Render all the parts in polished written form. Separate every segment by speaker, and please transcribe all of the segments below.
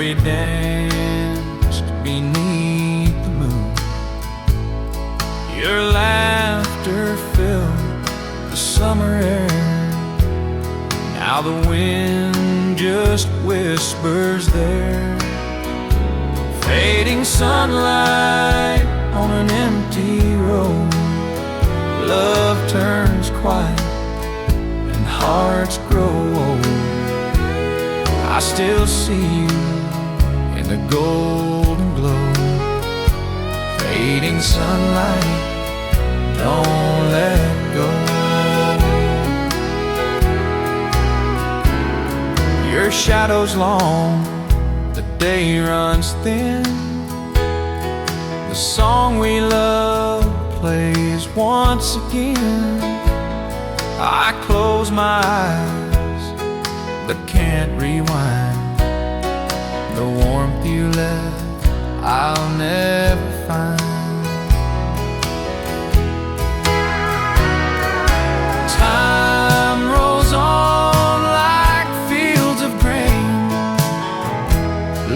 Speaker 1: we danced beneath the moon. Your laughter filled the summer air. Now the wind just whispers there. Fading sunlight on an empty road. Love turns quiet and hearts grow old. I still see you in the golden glow. Fading sunlight, don't let go. Your shadow's long, the day runs thin. The song we love plays once again. I close my eyes but can't rewind. The warmth you left I'll never find. Time rolls on like fields of grain.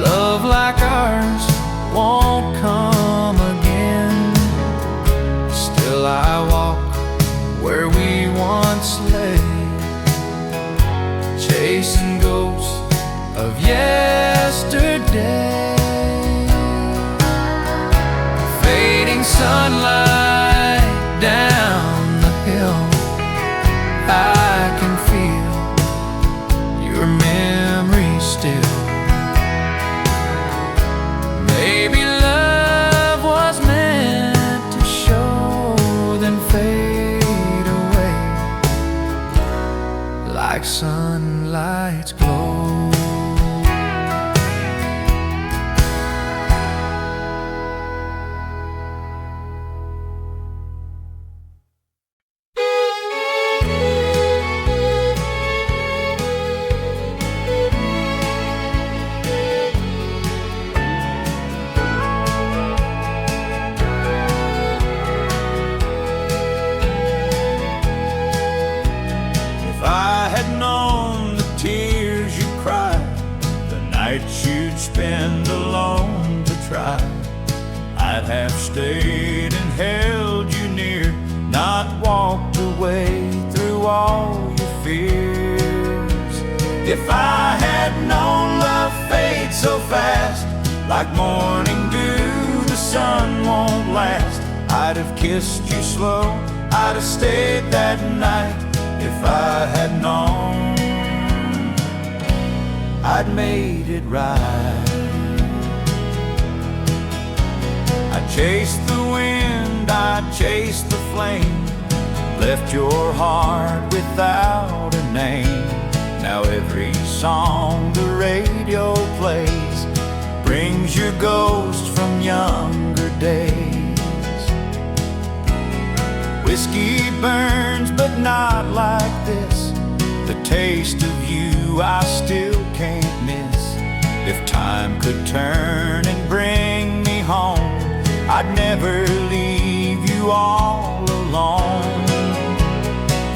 Speaker 1: Love like ours won't come again. Still I walk where we once lay, chasing ghosts of yesterday. Fading sunlight down the hill, I can feel your memory still. Maybe love was meant to show, then fade away like sunlight's glow.
Speaker 2: If I had known the tears you cried, the nights you'd spend alone to try, I'd have stayed and held you near, not walked away through all your fears. If I had known love fades so fast, like morning dew, the sun won't last, I'd have kissed you slow, I'd have stayed that night. If I had known, I'd made it right. I chased the wind, I chased the flame, left your heart without a name. Now every song the radio plays brings your ghost from younger days. Whiskey burns, but not like this. The taste of you I still can't miss. If time could turn and bring me home, I'd never leave you all alone.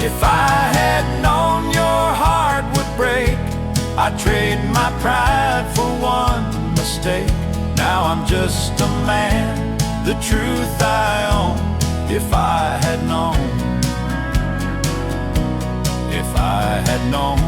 Speaker 2: If I had known your heart would break, I'd trade my pride for one mistake. Now I'm just a man, the truth I own. If I had known, if I had known.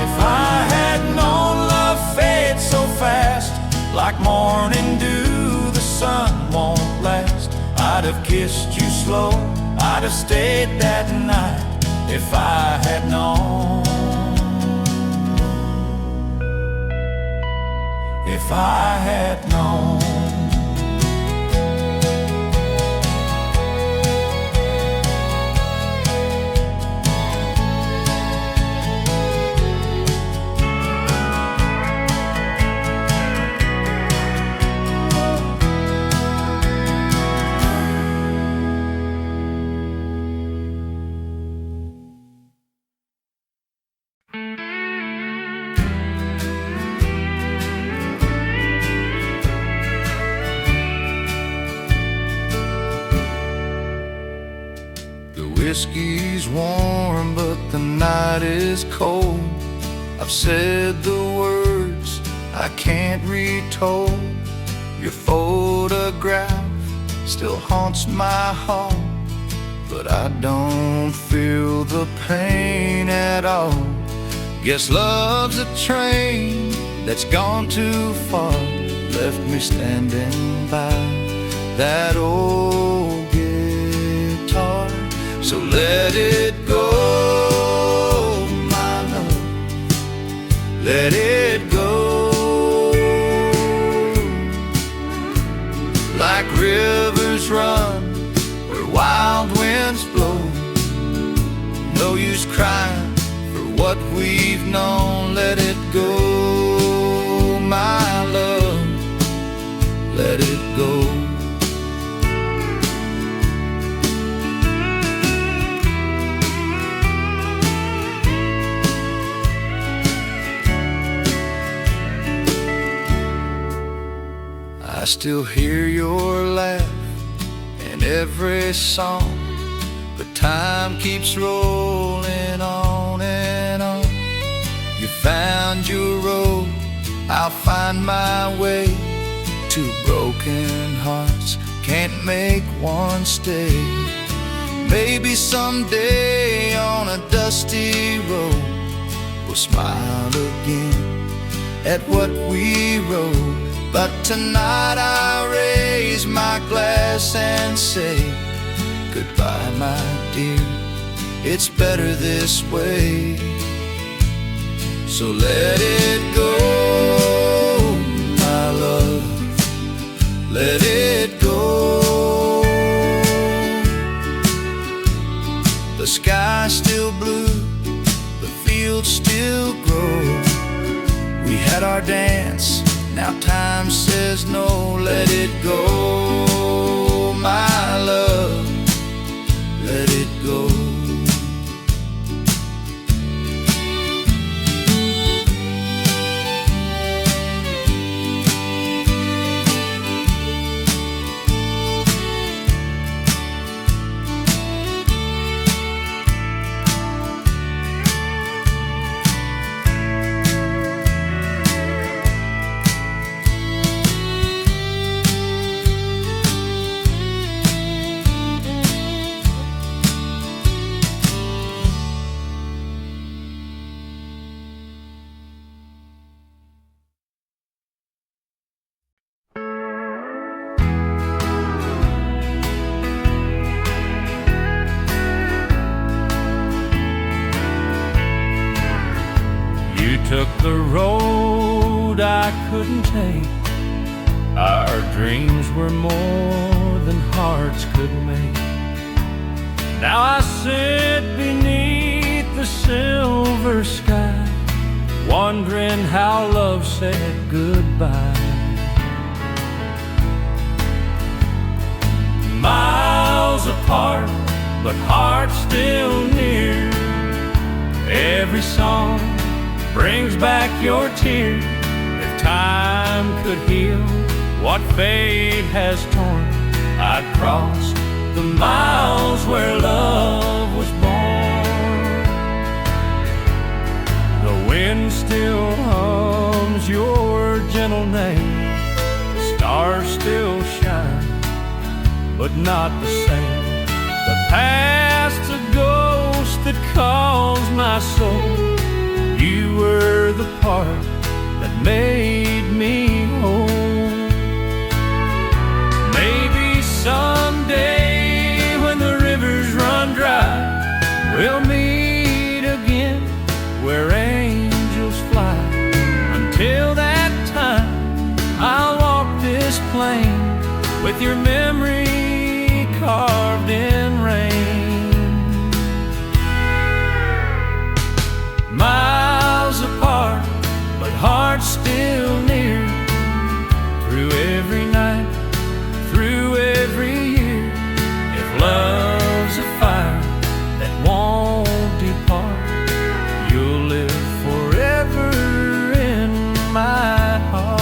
Speaker 2: If I had known love fades so fast, like morning dew, the sun won't last, I'd have kissed you slow, I'd have stayed that night. If I had known, if I had known.
Speaker 1: whiskey's warm, but the night is cold. I've said the words I can't retold. Your photograph still haunts my heart, but I don't feel the pain at all. Guess love's a train that's gone too far, left me standing by that old guitar. So let it go, my love, let it go. Like rivers run where wild winds blow. No use crying for what we've known. Let it go, my love, let it go. I still hear your laugh in every song, but time keeps rolling on and on. You found your road, I'll find my way. Two broken hearts can't make one stay. Maybe someday on a dusty road we'll smile again at what we rode. But tonight I raise my glass and say goodbye, my dear, it's better this way. So let it go, my love, let it go. The sky's still blue, the fields still grow. We had our dance, now time says no. Let it go, my love, let it go.
Speaker 2: Took the road I couldn't take. Our dreams were more than hearts could make. Now I sit beneath the silver sky, wondering how love said goodbye. Miles apart, but hearts still near. Every song brings back your tears. If time could heal what fate has torn, I'd cross the miles where love was born. The wind still hums your gentle name. The stars still shine, but not the same. The past's a ghost that calls my soul. You were the part that made me whole. Maybe someday when the rivers run dry, we'll meet again where angels fly. Until that time, I'll walk this plain with your memory carved in rain. Miles apart, but hearts still near. Through every night, through every year. If love's a fire that won't depart, you'll live forever in my heart.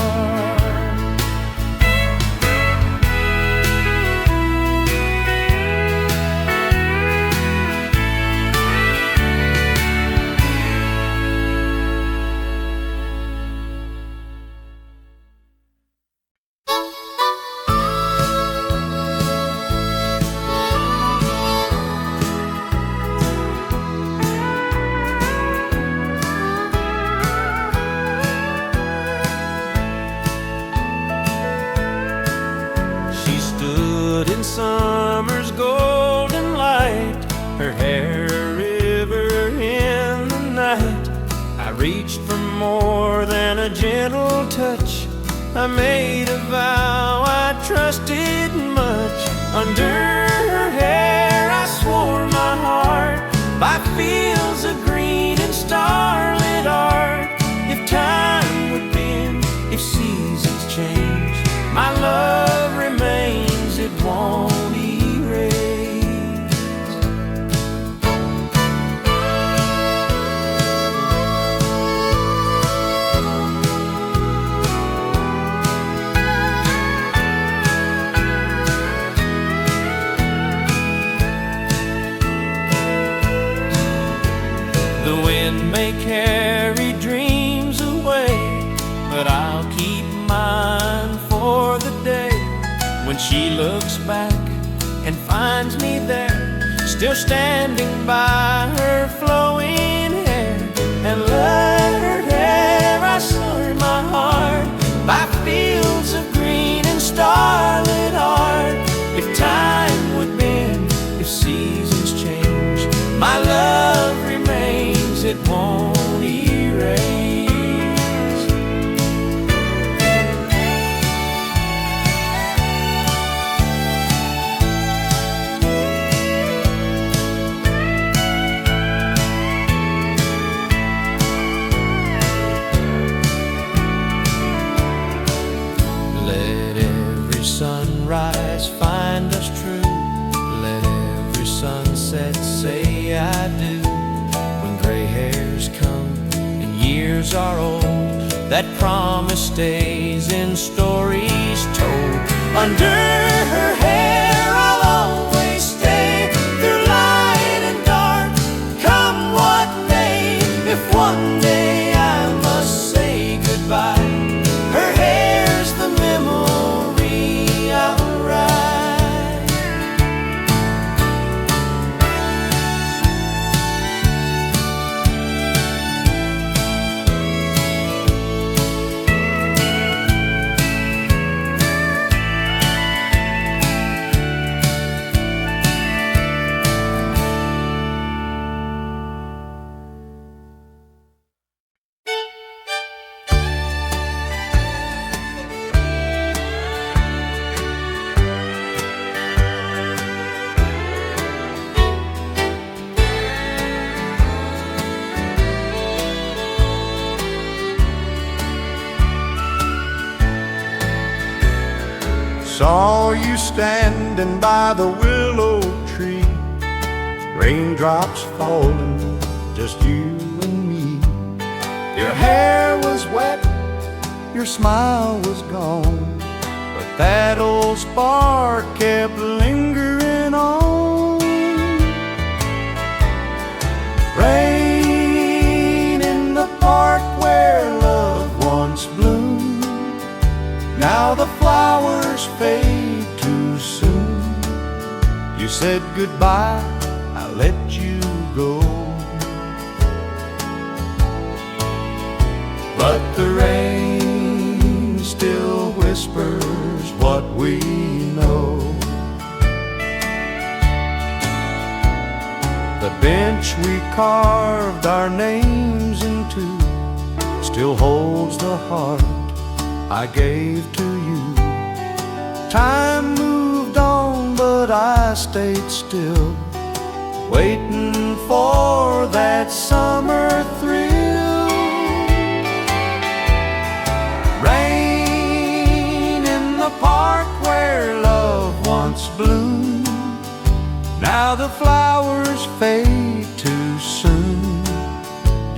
Speaker 2: for more than a gentle touch. I made a vow I trusted much. Under her hair I swore my heart by fields of green and starlit art. If time would bend, if seasons change, my love remains, it won't erase. The wind may carry dreams away, but I'll keep mine for the day when she looks back and finds me there, still standing by her flowing hair. And let her hair I soar my heart by fields of green and starlit art. If time would bend, if seasons change, my love remains, it won't erase. Let every sunrise find us true. Let every sunset say I do. When gray hairs come and years are old, that promise stays in stories told. Under her hair I'll always stay, through light and dark, come what may. If one day I must say goodbye, her hair's the memory I'll write.
Speaker 3: Saw you standing by the willow tree, raindrops falling, just you and me. Your hair was wet, your smile was gone, but that old spark kept lingering on. Rain in the park where love once bloomed, now the flowers fade too soon. You said goodbye, I let you go, but the rain still whispers what we know. The bench we carved our names into still holds the heart I gave to you. Time moved on, but I stayed still, waiting for that summer thrill. Rain in the park where love once bloomed, now the flowers fade too soon.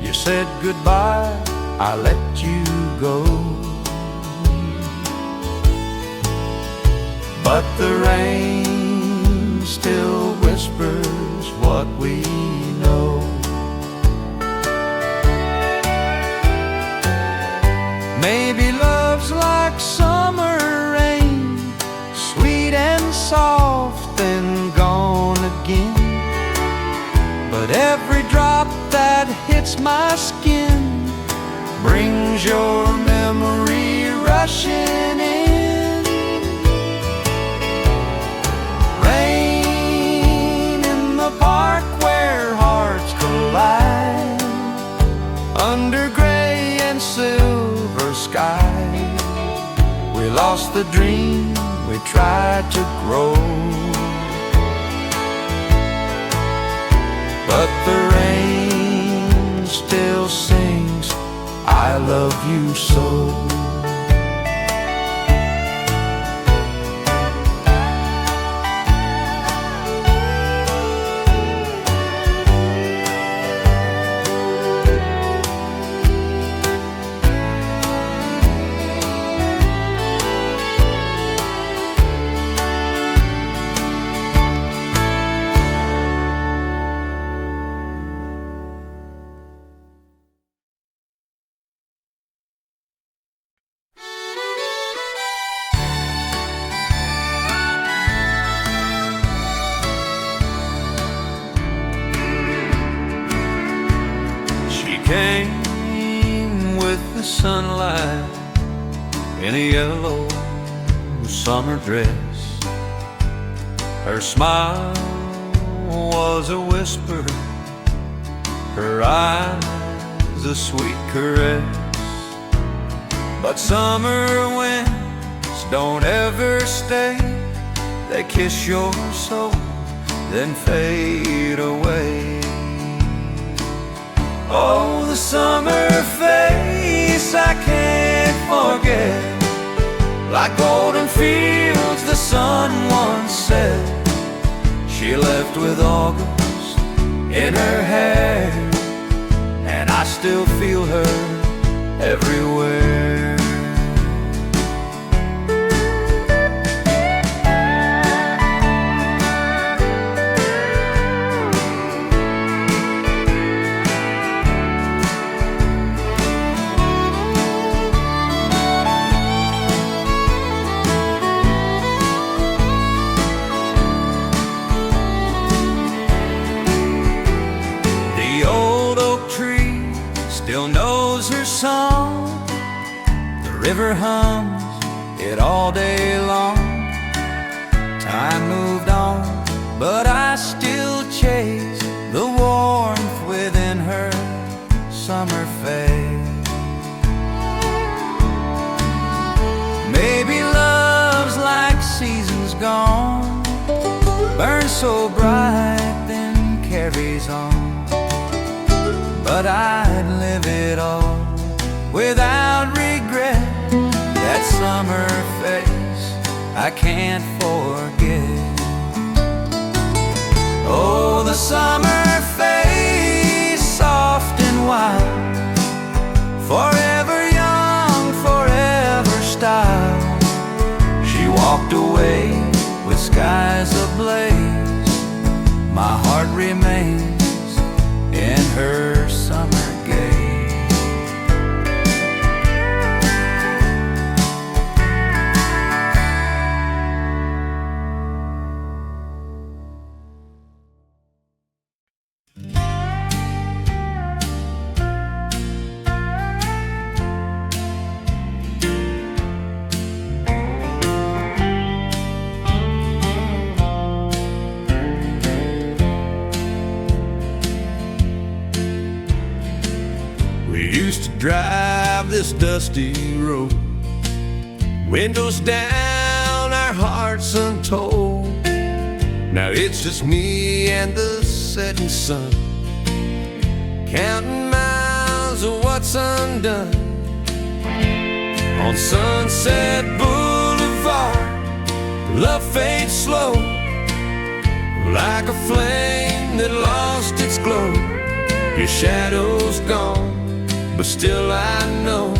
Speaker 3: You said goodbye, I let you go, but the rain still whispers what we know. Maybe love's like summer rain, sweet and soft and gone again, but every drop that hits my skin brings your memory rushing in. Rain in the park where hearts collide, under gray lost the dream we tried to grow. But the rain still sings, I love you so.
Speaker 2: Came with the sunlight in a yellow summer dress. Her smile was a whisper, her eyes a sweet caress. But summer winds don't ever stay. They kiss your soul, then fade away. Oh, the summer face I can't forget. Like golden fields, the sun once said. She left with August in her hair, and I still feel her everywhere. Still knows her song. The river hums it all day long. Time moved on, but I still chase the warmth within her summer face. Maybe love's like seasons gone, burns so bright then carries on. But I'd live it all without regret. That summer face I can't forget. Oh, the summer face, soft and wild, forever young, forever style. She walked away with skies ablaze. My heart remains in her summer gaze. Drive this dusty road, windows down, our hearts untold. Now it's just me and the setting sun, counting miles of what's undone. On Sunset Boulevard, love fades slow, like a flame that lost its glow. Your shadow's gone, but still I know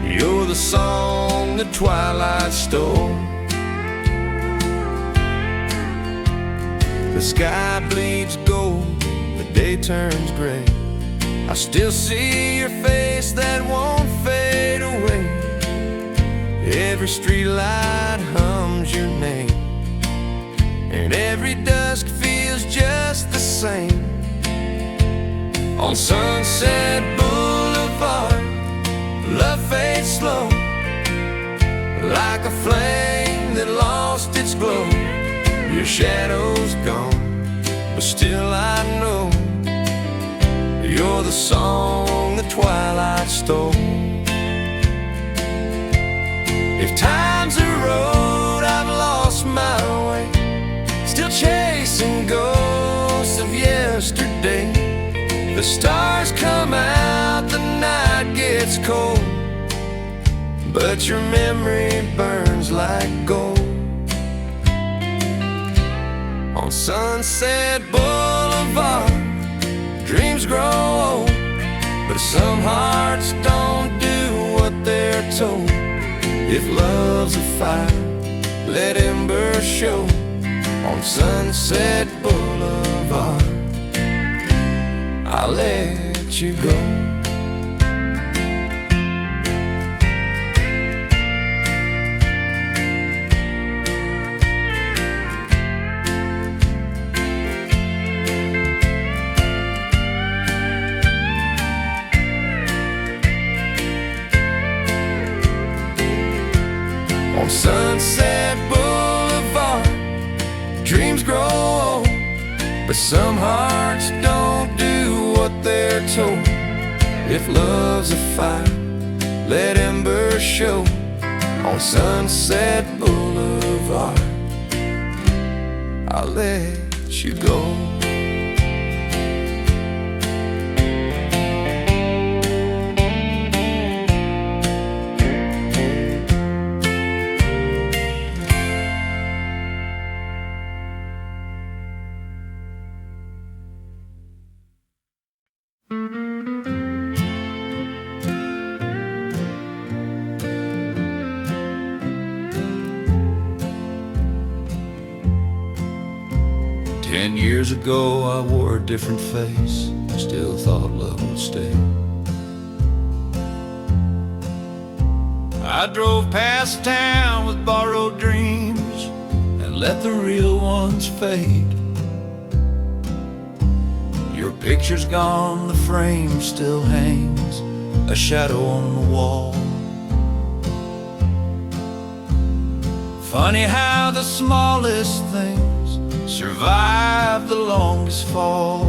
Speaker 2: you're the song the twilight stole. The sky bleeds gold, the day turns gray. I still see your face that won't fade away. Every streetlight hums your name, and every dusk feels just the same. On Sunset Boulevard, love fades slow, like a flame that lost its glow. Your shadow's gone, but still I know you're the song the twilight stole.
Speaker 1: gets cold, but your memory burns like gold. On Sunset Boulevard, dreams grow old, but some hearts don't do what they're told. If love's a fire, let embers show. On Sunset Boulevard, I'll let you go. On Sunset Boulevard, dreams grow old, but some hearts don't do what they're told. If love's a fire, let embers show. On Sunset Boulevard, I'll let you go. 10 years ago I wore a different face, still thought love would stay. I drove past town with borrowed dreams and let the real ones fade. Your picture's gone, the frame still hangs, a shadow on the wall. Funny how the smallest things survive the longest fall.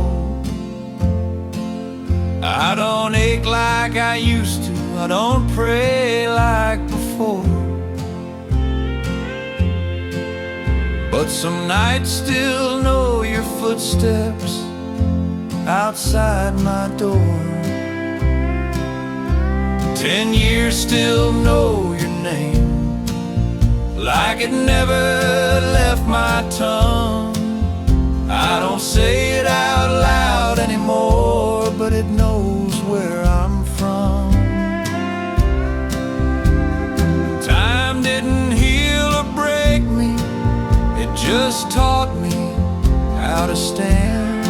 Speaker 1: I don't ache like I used to, I don't pray like before, but some nights still know your footsteps outside my door. 10 years still know your name like it never left my tongue. I don't say it out loud anymore, but it knows where I'm from. Time didn't heal or break me, it just taught me how to stand.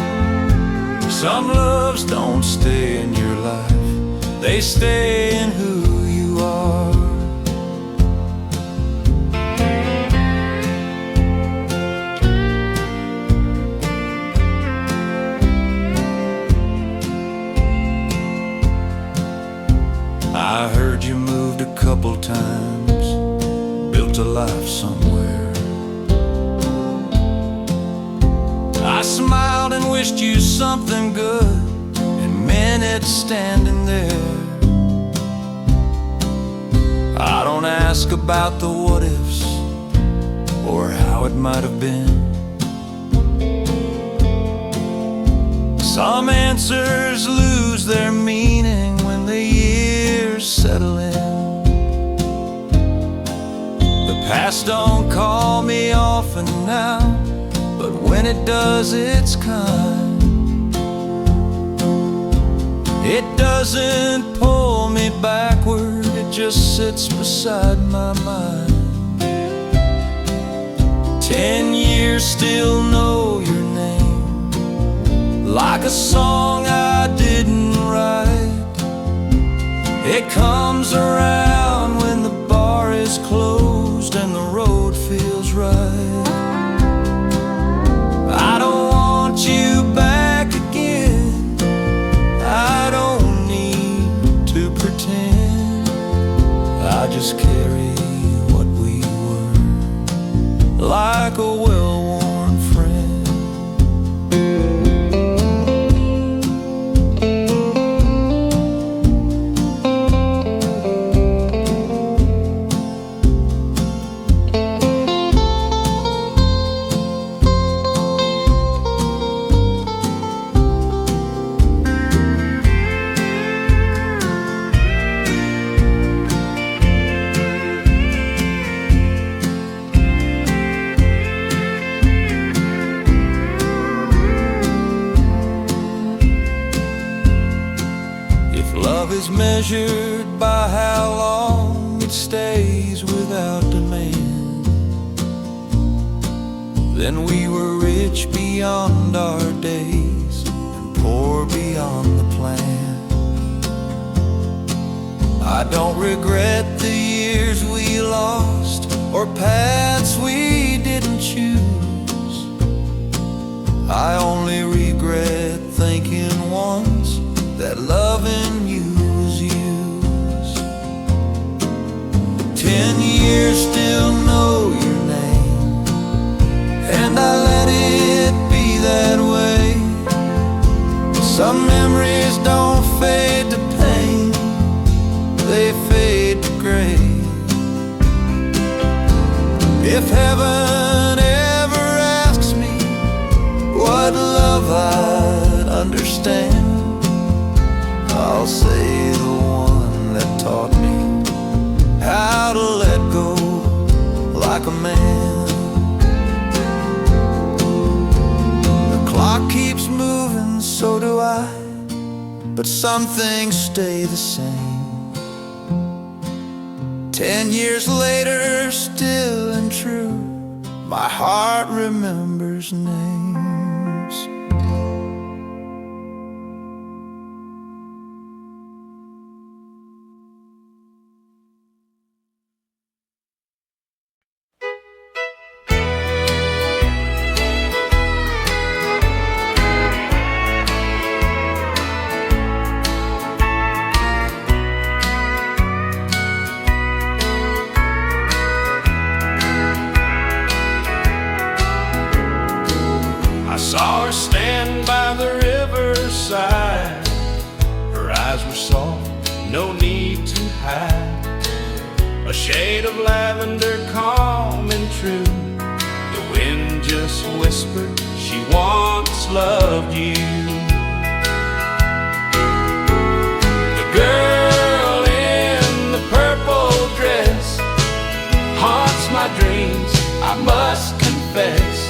Speaker 1: Some loves don't stay in your life, they stay in who you are. I heard you moved a couple times, built a life somewhere. I smiled and wished you something good, and meant it standing there. I don't ask about the what ifs, or how it might have been. Some answers lose their meaning when the years settle in. The past don't call me often now, but when it does, it's kind. It doesn't pull me backward, it just sits beside my mind. 10 years still know your name, like a song I didn't write. It comes around when the bar is closed and the road feels right. I don't want you back again, I don't need to pretend. I just carry what we were, like a well-worn friend. measured by how long it stays without demand. Then we were rich beyond our days and poor beyond the plan. I don't regret the years we lost or paths we didn't choose. I only regret thinking once that loving you was use. 10 years, still know your name, and I let it be that way. Some memories don't fade to pain, they fade to gray. If heaven ever asks me what love I'd understand, I'll say the one that taught me how to let go like a man. The clock keeps moving, so do I, but some things stay the same. 10 years later, still and true, my heart remembers names.
Speaker 2: I saw her stand by the riverside. Her eyes were soft, no need to hide. A shade of lavender, calm and true. The wind just whispered she once loved you. The girl in the purple dress haunts my dreams, I must confess.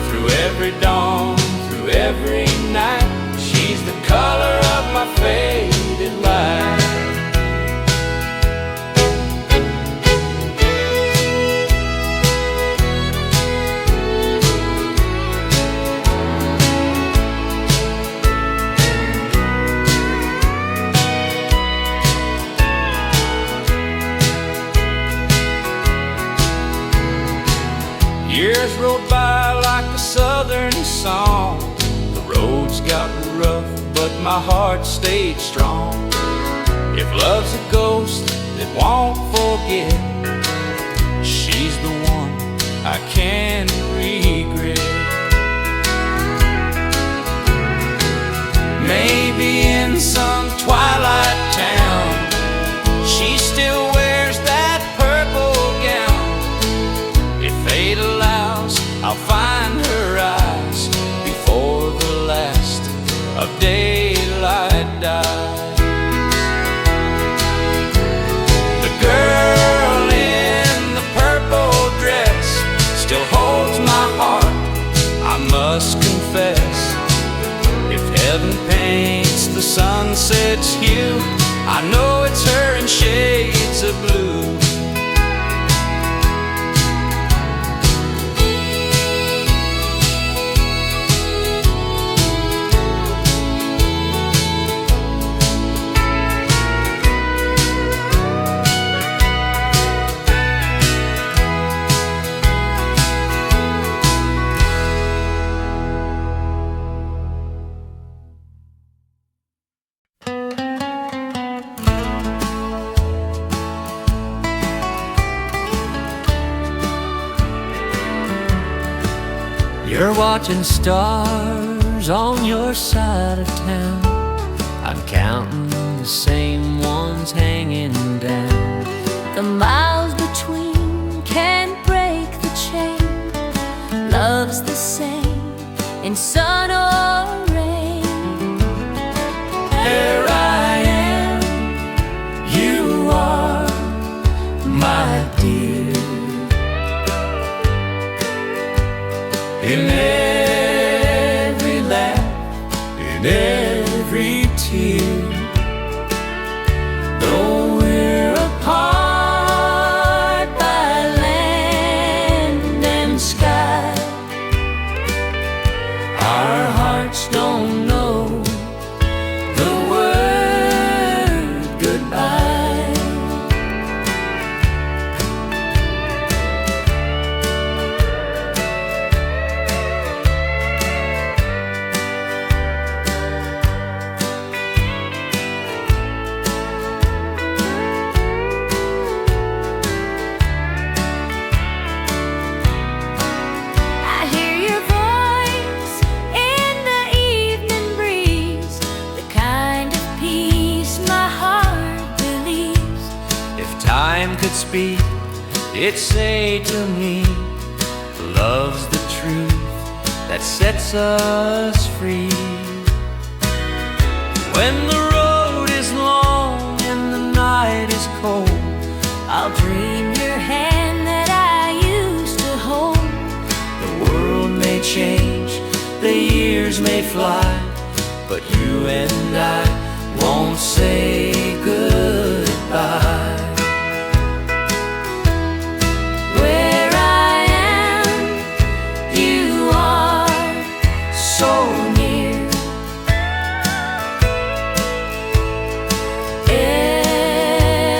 Speaker 2: Through every dawn, through every night, she's the color of my faded life. Years rolled by like a southern song. The roads got rough, but my heart stayed strong. If love's a ghost that won't forget, she's the one I can't regret. Maybe in some twilight town, she still wears that purple gown. If fate allows, I'll find her eyes before the last of daylight dies. The girl in the purple dress still holds my heart, I must confess. If heaven paints the sunset's hue, I know it's her in shades of blue.
Speaker 4: You're watching stars on your side of town. I'm counting the same ones hanging down.
Speaker 5: The miles between can't break the chain. Love's the same in sun or rain.
Speaker 4: Here I am, you are my dear. In every laugh, in every tear, time could speak, it'd say to me, love's the truth that sets us free. When the road is long and the night is cold,
Speaker 5: I'll dream your hand that I used to hold.
Speaker 4: the world may change, the years may fly, but you and I won't say goodbye.
Speaker 5: Where I am, you are so near.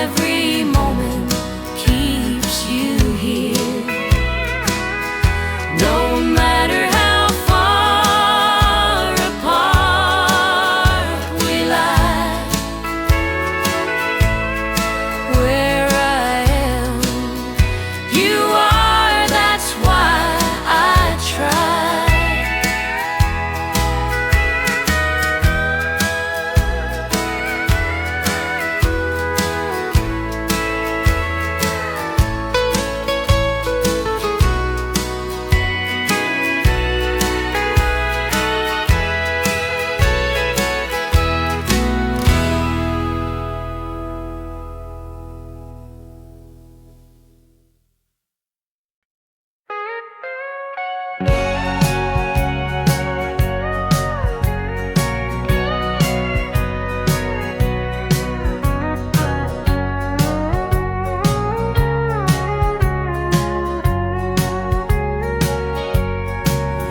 Speaker 5: Every moment keeps you here. No matter how far apart we lie, where I am, you are, that's why I try.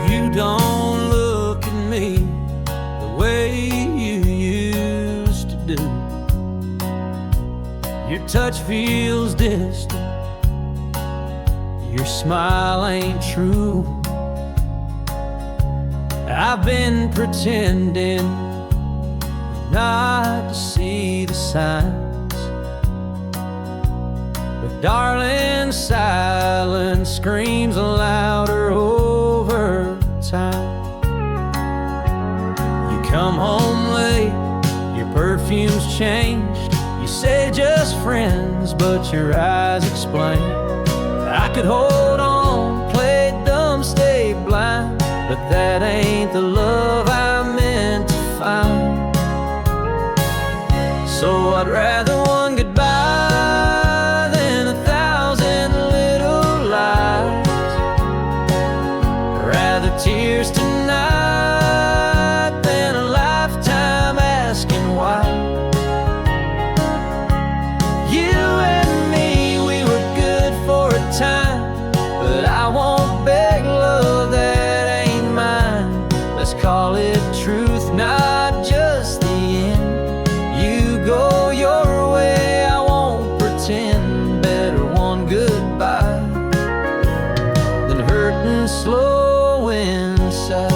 Speaker 4: You don't look at me the way you used to do. Your touch feels distant, your smile ain't true. I've been pretending not to see the signs, but darling, silence screams louder over time. You come home late, your perfume's changed. You say just friends, but your eyes explain. I could hold on, play dumb, stay blind, but that ain't the love I meant to find. So I'd rather one goodbye than 1,000 little lies. Rather tears tonight than a lifetime asking why. You and me, we were good for a time, but I won't beg love that ain't mine. Let's call it truth, not just the end. You go your way, I won't pretend. Better one goodbye than hurting slow inside.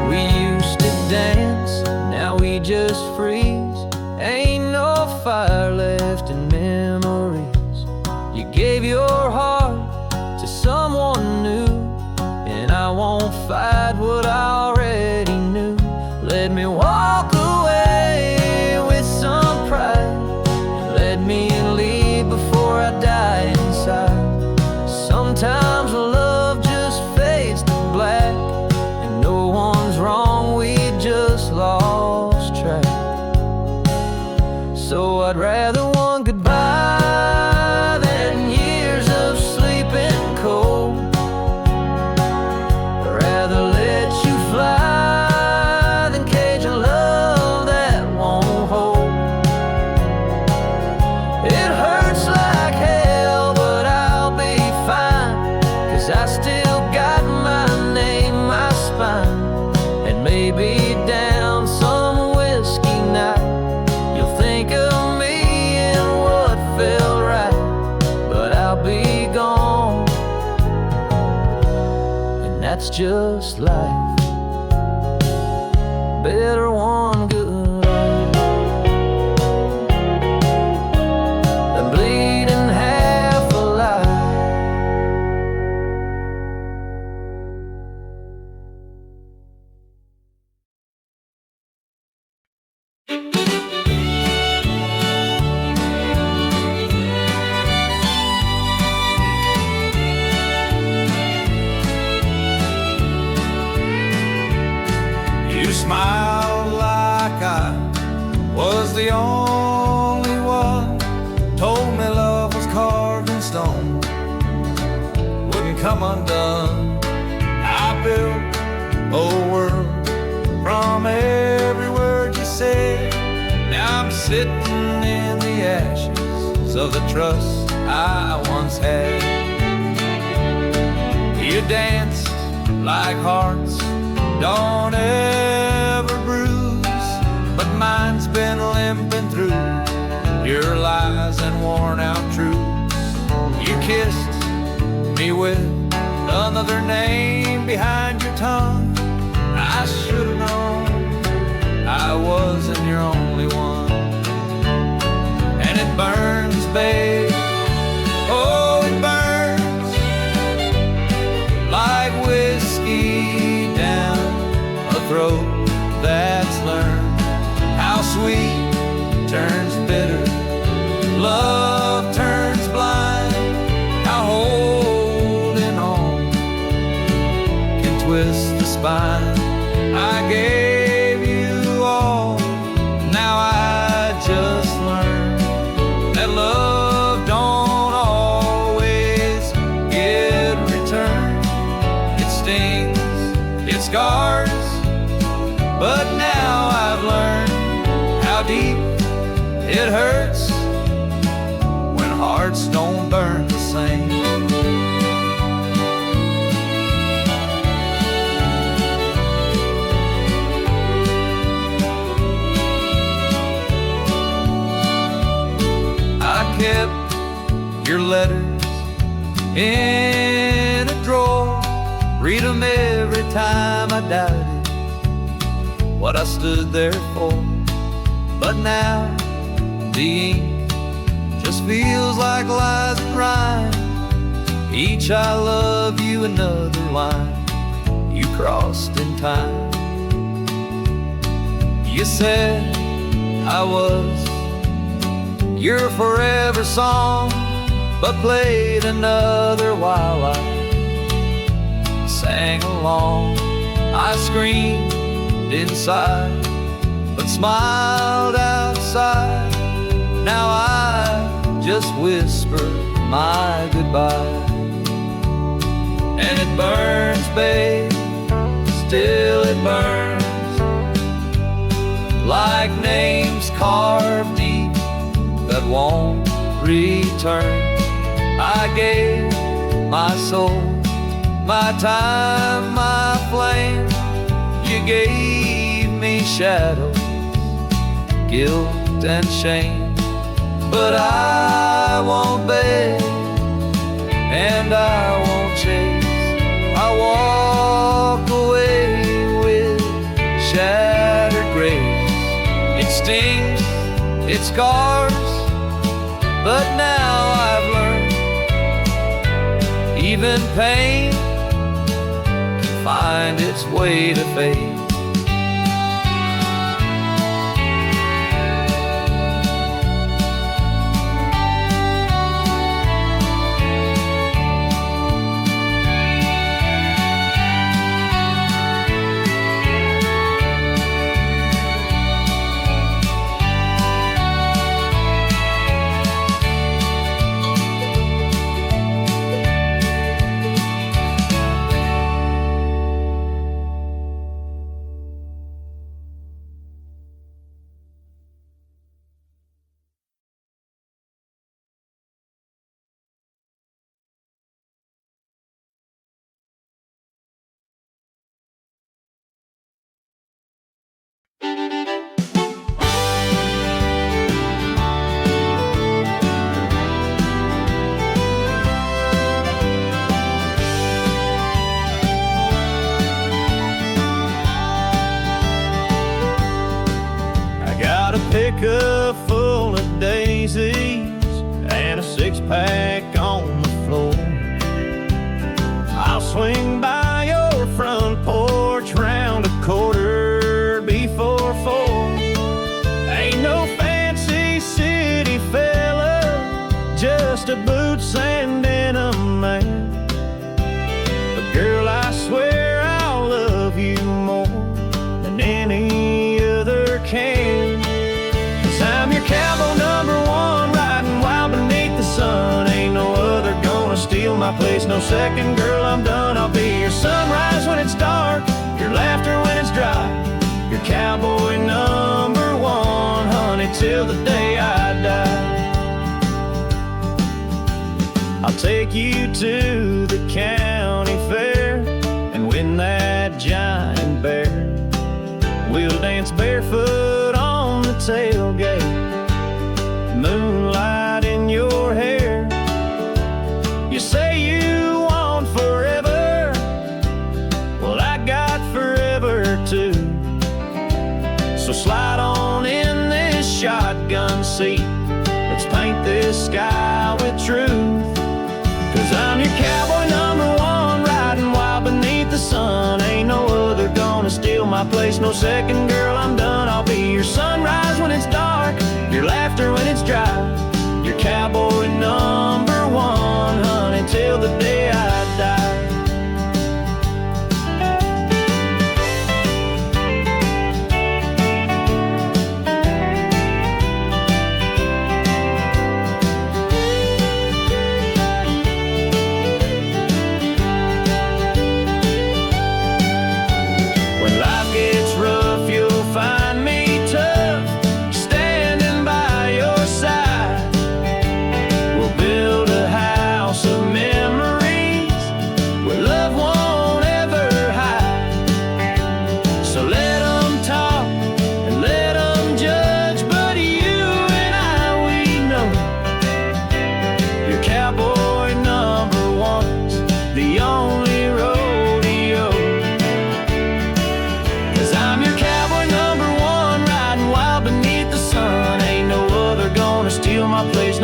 Speaker 4: We used to dance, now we just freeze. Ain't no fire left in memories. You gave your heart to someone new, and I won't fight what I already knew. Let me walk away with some pride, and let me leave before I die inside. Sometimes love just fades to black, and no one's wrong, we just lost track. So I'd rather one goodbye than years of sleeping cold. Rather let you fly than cage a love that won't hold. It hurts like hell, but I'll be fine, 'cause I still got my name, my spine. And maybe down some whiskey night, you'll think of me and what felt right, but I'll be gone, and that's just life. Better one good life.
Speaker 1: was the only one. Told me love was carved in stone, wouldn't come undone. I built a world from every word you said. Now I'm sitting in the ashes of the trust I once had. You danced like hearts don't ever bruise, but mine's been limping through your lies and worn out truths. You kissed me with another name behind your tongue. I should've known I wasn't your only one. And it burns, babe, oh, it burns like whiskey down a throat that's learned how sweet turns bitter, love turns blind, how holding on can twist the spine. I gave you all, now I just learned that love don't always get returned. It stings, it scars, but now I've learned how deep it hurts when hearts don't burn the same. Kept your letters in a drawer, read them every time I doubted what I stood there for. But now the ink just feels like lies and rhyme. Each I love you another line you crossed in time. You said I was your forever song, but played another while I sang along. I screamed inside, but smiled outside. Now I just whisper my goodbye. And it burns, babe, still it burns, like names carved deep that won't return. I gave my soul, my time, my flame. You gave me shadows, guilt and shame. But I won't beg and I won't chase. I walk away with shattered grace. It stings, it scars, but now I've learned even pain can find its way to fade.
Speaker 2: Pickup full of daisies and a six-pack on the floor. I'll swing by your front porch round a quarter before 4. Ain't no fancy city fella, just a boots and denim man. But girl, I swear I'll love you more than any other can. my place no second. Girl, I'm done. I'll be your sunrise when it's dark, your laughter when it's dry, your cowboy number one, honey, till the day I die. I'll take you to the county fair and win that giant bear. We'll dance barefoot on the tailgate, moonlight in your hair. You say you want forever, well, I got forever too. So slide on in this shotgun seat, let's paint this sky with truth. 'Cause I'm your cowboy number one, riding wild beneath the sun. Ain't no other gonna steal my place no second. Girl, I'm done. I'll be your sunrise when it's dark, your laughter when it's dry, your cowboy number one, honey, till the day I die.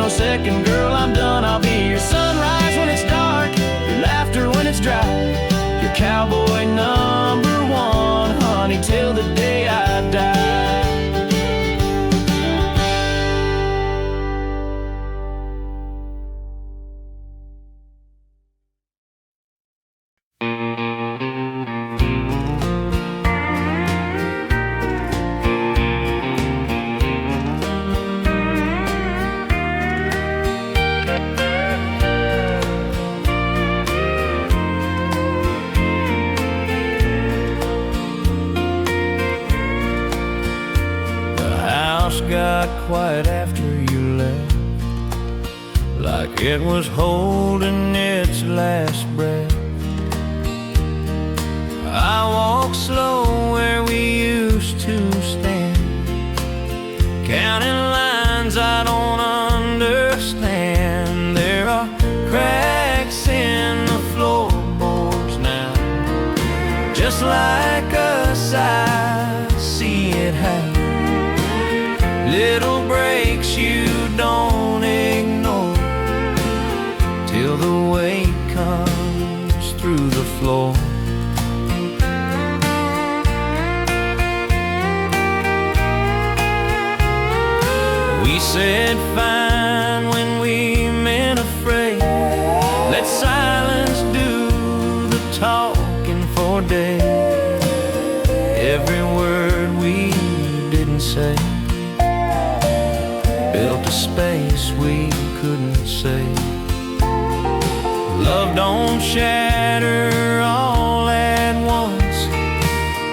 Speaker 2: Second, girl, I'm done. I'll be your sunrise when it's dark, your laughter when it's dry, your cowboy number one, honey, till the day I die. Got quiet after you left, like it was holding its last breath. I walk slow where we used to stand, counting lines I don't understand. There are cracks in the floorboards now, just like us, I see it happen. Little breaks you don't ignore, till the weight comes through the floor. We said fine when we meant afraid. Let silence do the talking for days. Every word we didn't say built a space we couldn't save. Love don't shatter all at once,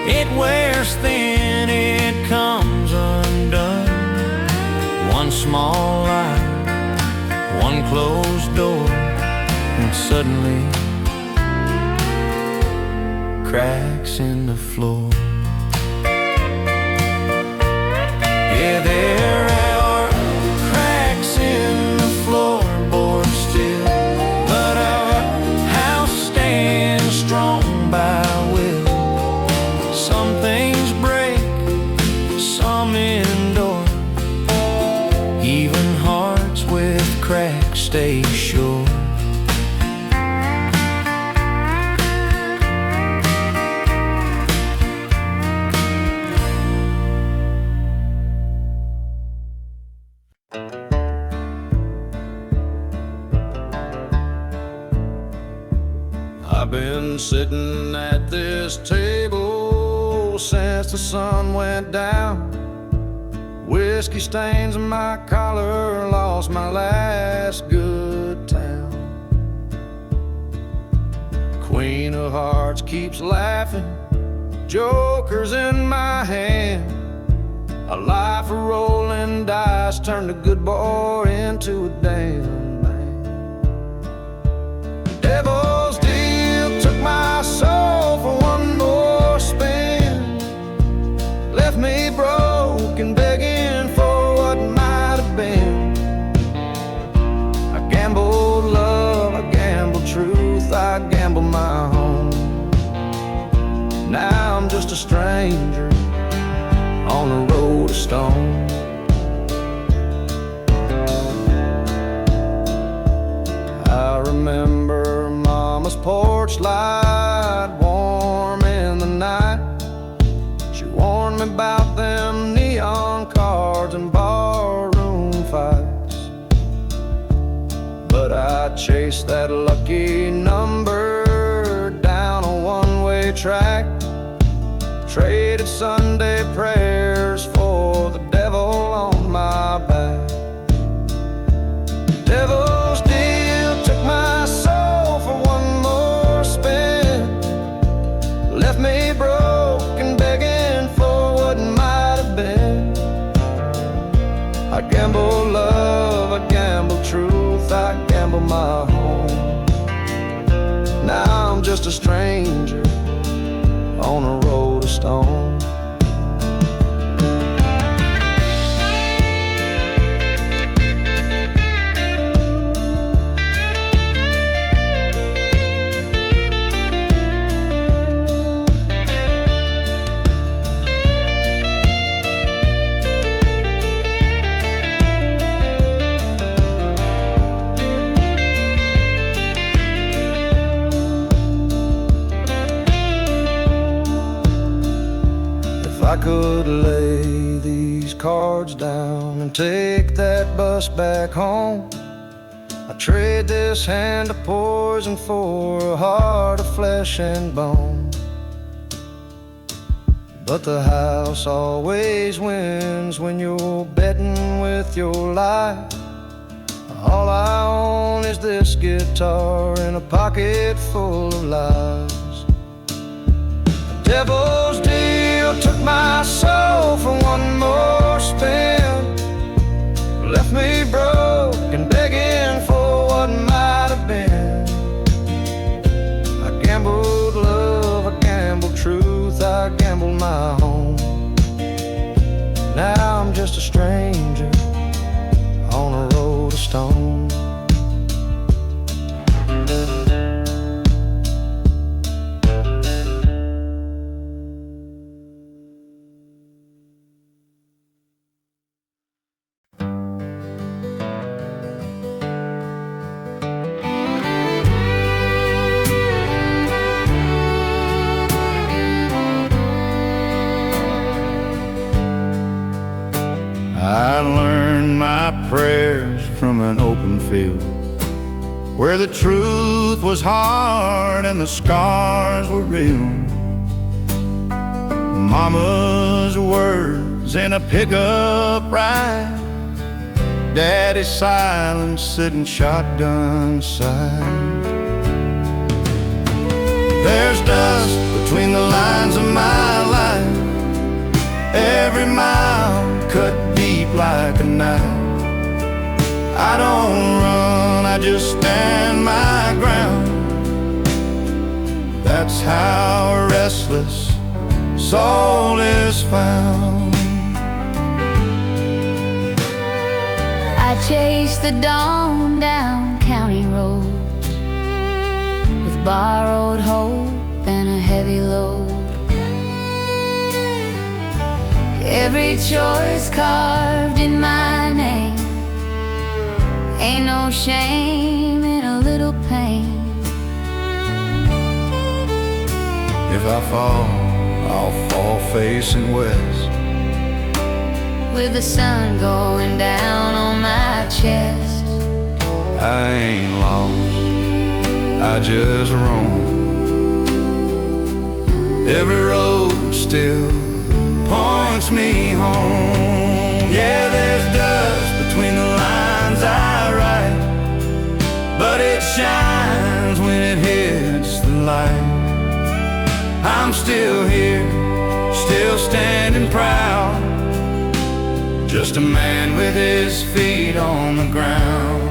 Speaker 2: it wears thin, it comes undone. One small lie, one closed door, and suddenly cracks in the floor. Yeah, there are cracks in the floorboard still, but our house stands strong by will. Some things break, some endure, even hearts with cracks stay sure. I've been sitting at this table since the sun went down. Whiskey stains on my collar, lost my last good town.
Speaker 3: Queen of Hearts keeps laughing, joker's in my hand. A life of rolling dice turned a good boy into a damn man. The devil's deal took my soul for one more spin, left me broke and begging for what might have been. I gambled love, I gambled truth, I gambled my home. Now I'm just a stranger on a road of stone. I remember Mama's porch light, warm in the night. She warned me about them neon cards and barroom fights. But I chased that lucky number down a one-way track, traded Sunday prayers for the devil on my back. Devil's deal took my soul for one more spin, left me broke and begging for what might have been. I gambled love, I gambled truth, I gambled my home. Now I'm just a stranger on a road of stone. If I could lay these cards down and take that bus back home, I'd trade this hand of poison for a heart of flesh and bone. But the house always wins when you're betting with your life. All I own is this guitar in a pocket full of lies. The devil's deal took my soul for one more spin, left me broke and begging for what might have been. I gambled love, I gambled truth, I gambled my home. Now I'm just a stranger on a road of stone.
Speaker 1: I learned my prayers from an open field, where the truth was hard and the scars were real. Mama's words in a pickup ride, Daddy's silence sitting shotgun side. There's dust between the lines of my life, every mile cut deep like a knife. I don't run, I just stand my ground. That's how a restless soul is found.
Speaker 5: I chased the dawn down county roads with borrowed hope and a heavy load. Every choice carved in my name, ain't no shame in a little pain.
Speaker 1: If I fall, I'll fall facing west,
Speaker 5: with the sun going down on my chest.
Speaker 1: I ain't lost, I just roam. Every road still points me home. Yeah, there's dust between the lines I write, but it shines when it hits the light. still here, still standing proud, just a man with his feet on the ground.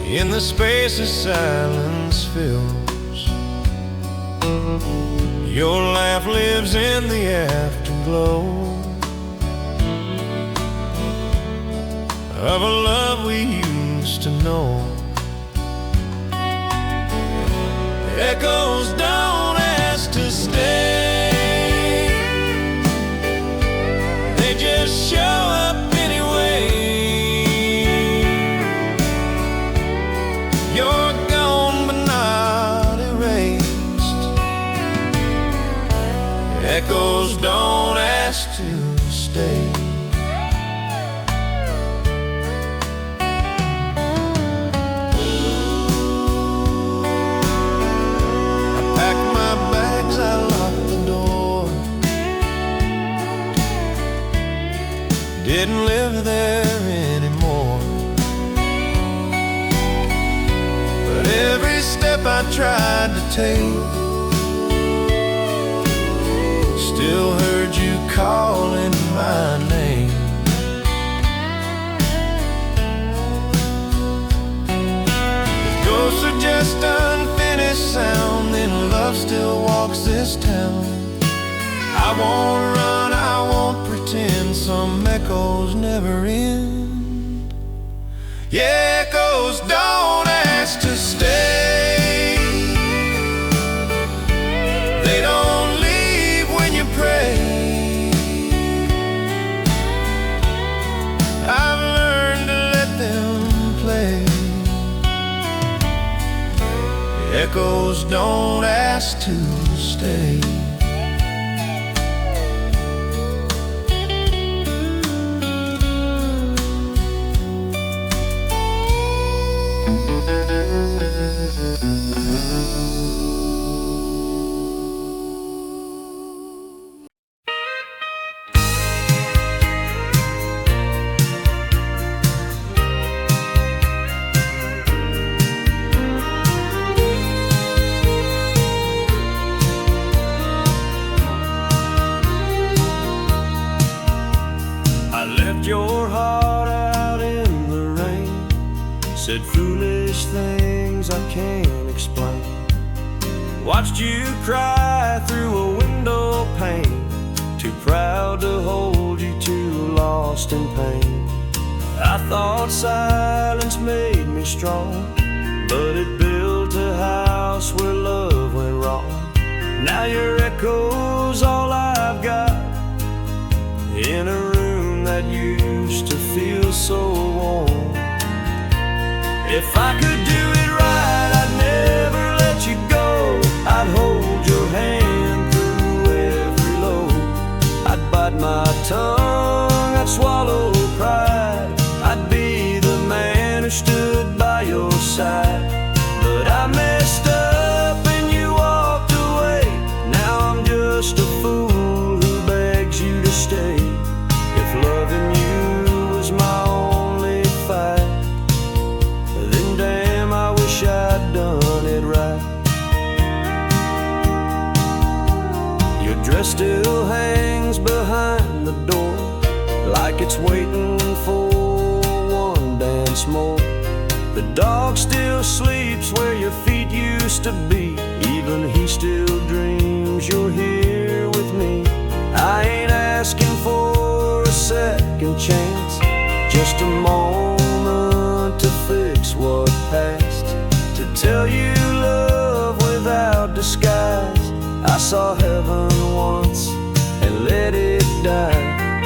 Speaker 3: In the space of silence fills, your laugh lives in the afterglow of a love we used to know. Echoes don't ask to stay, they just show up anyway. You're gone but not erased. Echoes don't ask to stay. I packed my bags, I locked the door. Didn't live there anymore. Every step I tried to take, still heard you calling my name. If ghosts are just unfinished sound, then love still walks this town. I won't run, I won't pretend, some echoes never end. Yeah, echoes don't ask to stay, they don't leave when you pray. I've learned to let them play. Echoes don't ask to stay.
Speaker 2: Your heart out in the rain, said foolish things I can't explain. Watched you cry through a window pane, too proud to hold you, too lost in pain. I thought silence made me strong, but it built a house where love went wrong. Now your echo's all I've got in a room that used to feel so warm. If I could do it right, I'd never let you go. I'd hold your hand through every load. I'd bite my tongue, I'd swallow pride. I'd be the man who stood by your side. But I messed up and you walked away. Now I'm just a fool who begs you to stay. If loving you was my only fight, then damn, I wish I'd done it right. Your dress still hangs behind the door, like it's waiting for one dance more. The dog still sleeps where your feet used to be, even he still dreams
Speaker 6: that you're here with me. I ain't asking for a second chance, just a moment to fix what passed, to tell you love without disguise. I saw heaven once and let it die.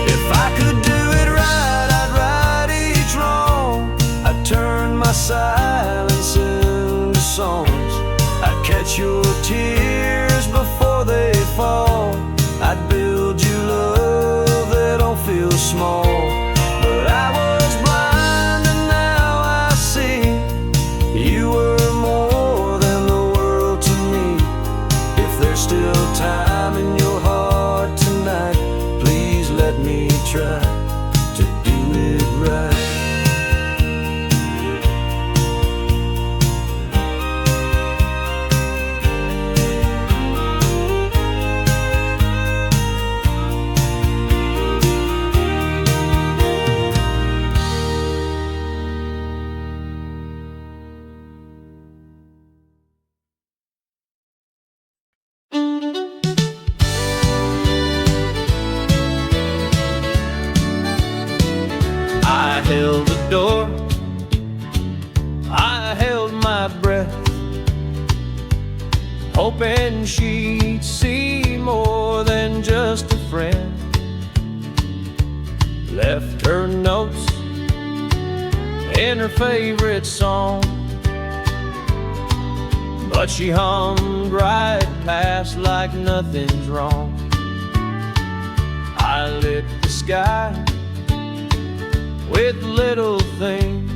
Speaker 6: If I could do it right, I'd right each wrong. I'd turn my silence into songs. I'd catch your tears before they fall. I'd build you love that don't feel small. But I was blind and now I see you were more than the world to me. If there's still time in your heart tonight, please let me try to do it right.
Speaker 4: I held the door, I held my breath, hoping she'd see more than just a friend. Left her notes in her favorite song, but she hummed right past like nothing's wrong. I lit the sky with little things,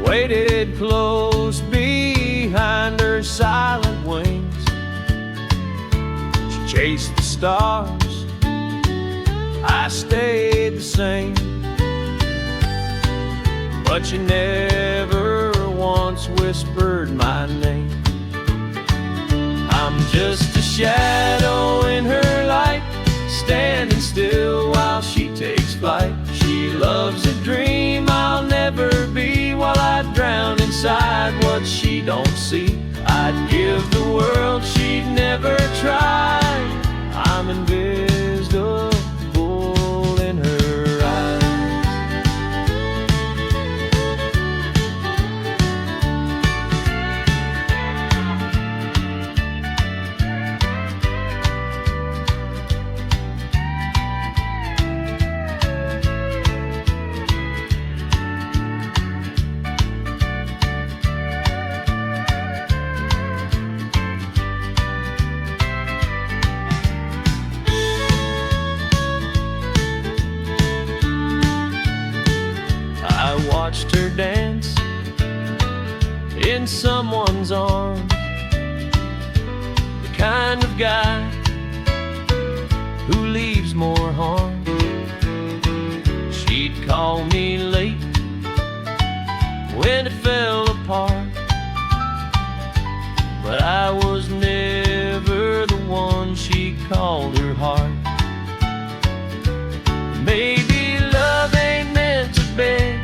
Speaker 4: waited close behind her silent wings. She chased the stars, I stayed the same, but she never once whispered my name. I'm just a shadow in her light, standing still while she takes flight. She loves a dream I'll never be, while I drown inside what she don't see. I'd give the world she'd never tried. I'm invisible in her eyes. Watched her dance in someone's arms, the kind of guy who leaves more harm. She'd call me late when it fell apart, but I was never the one she called her heart. Maybe love ain't meant to beg,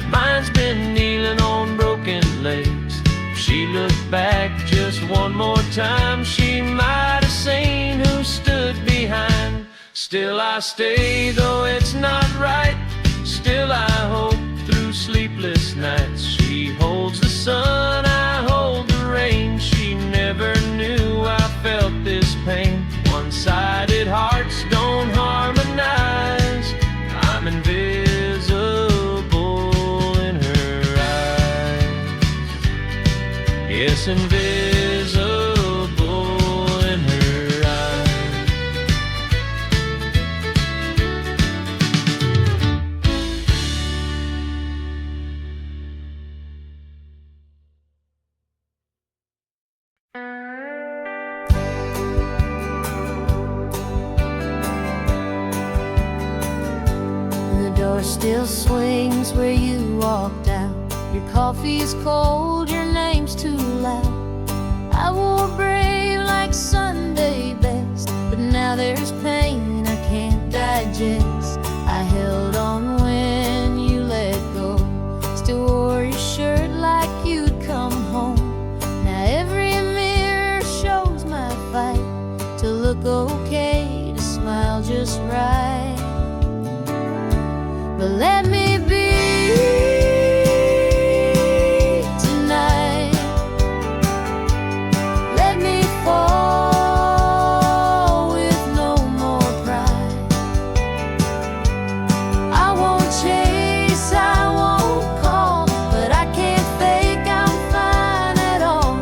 Speaker 4: mine's been kneeling on broken legs. If she looked back just one more time, she might have seen who stood behind. Still I stay, though it's not right. Still I hope through sleepless nights. She holds the sun, I hold the rain. She never knew I felt this pain. One-sided hearts don't harmonize. I'm invisible, yes, invisible in her eyes.
Speaker 5: The door still swings where you walked out. Your coffee's cold, your name's too loud. I wore brave like Sunday best, but now there's pain I can't digest. I held on when you let go, still wore your shirt like you'd come home. Now every mirror just right. But let me be tonight. Let me fall with no more pride. I won't chase, I won't call, but I can't fake I'm fine at all.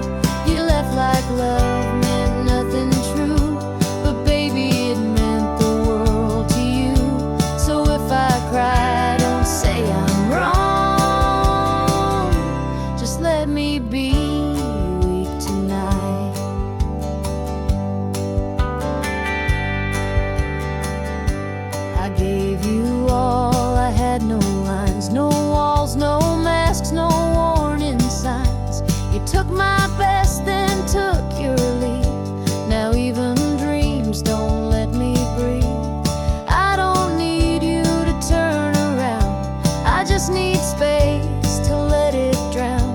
Speaker 5: You left like love meant nothing true, but baby it meant the world to you. So if I cry, don't say I'm wrong. Just let me be weak tonight. I gave you all, I had no lines, no walls, no masks, no warning signs. You took my best, then took your leave. Now even dreams don't let me breathe. I don't need you to turn around, I just need space to let it drown.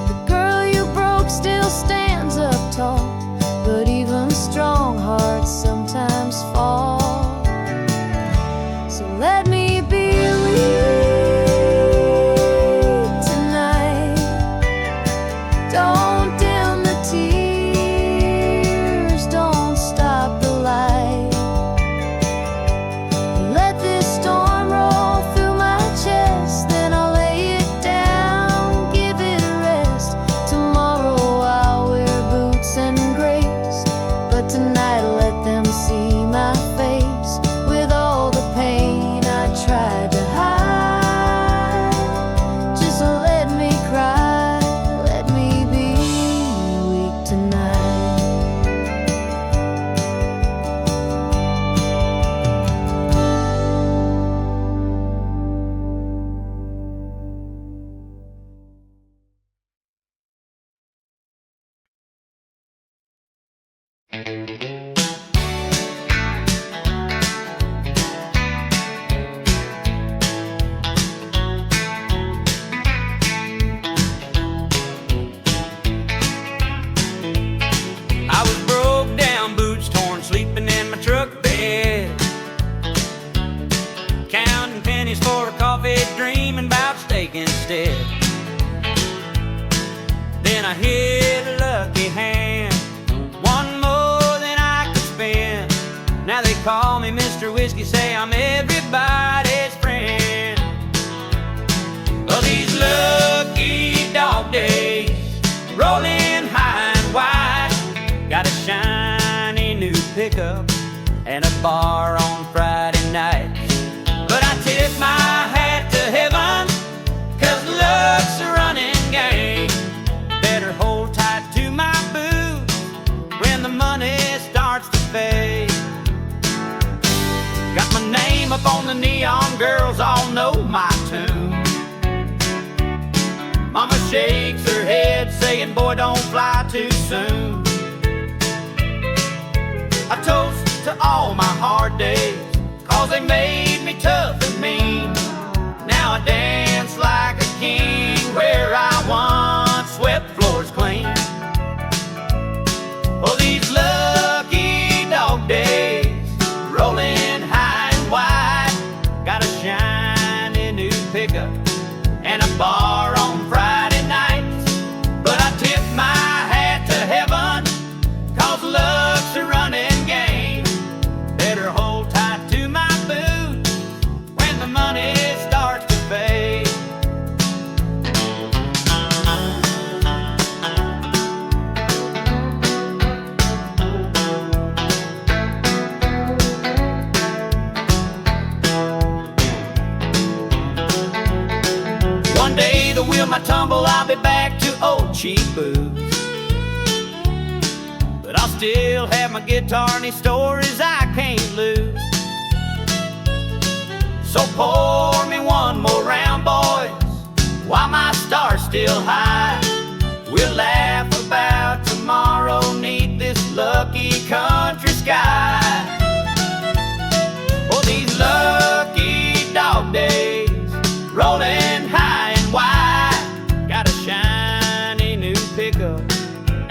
Speaker 5: The girl you broke still stands up tall, but even strong hearts sometimes fall. So let me be weak tonight. Don't dim the tears, don't stop the light. Let this storm roll through my chest, then I'll lay it down, give it a rest. Tomorrow I'll wear boots and grace, but tonight let them see my face with all the pain I tried to hide. Just let me cry, let me be weak tonight.
Speaker 7: I was broke down, boots torn, sleeping in my truck bed, counting pennies for a coffee, dreaming about steak instead. Then I hit a lucky hand, one more than I could spend. Now they call me Mr. Whiskey, say I'm everybody's friend. Well, these lucky dog days, rolling high and wide, got a shiny new pickup and a bar on Friday night. But I tip my hat to heaven, 'cause luck's a running game. Better hold tight to my boots when the money starts to fade. Got my name up on the neon, girls all know my tune. Mama shakes her head saying, boy, don't fly too soon. I toast to all my hard days, 'cause they made me tough and mean. Now I dance like a king where I once swept floors clean. Oh, these lucky dog days, rolling high and wide, got a shiny new pickup and a bar on Friday nights. But I tip my hat to heaven, 'cause luck's a running game. Better hold tight to my boots when the money starts to fade. One day the wheel might tumble, I'll be back to old cheap boots, but I'll still have my guitar and these stories I can't lose. So pour me one more round, boys, while my star's still high. We'll laugh about tomorrow 'neath this lucky country sky. Oh, these lucky dog days, rolling high and wide, got a shiny new pickup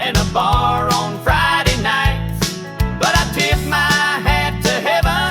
Speaker 7: and a bar on Friday nights. But I tip my hat to heaven,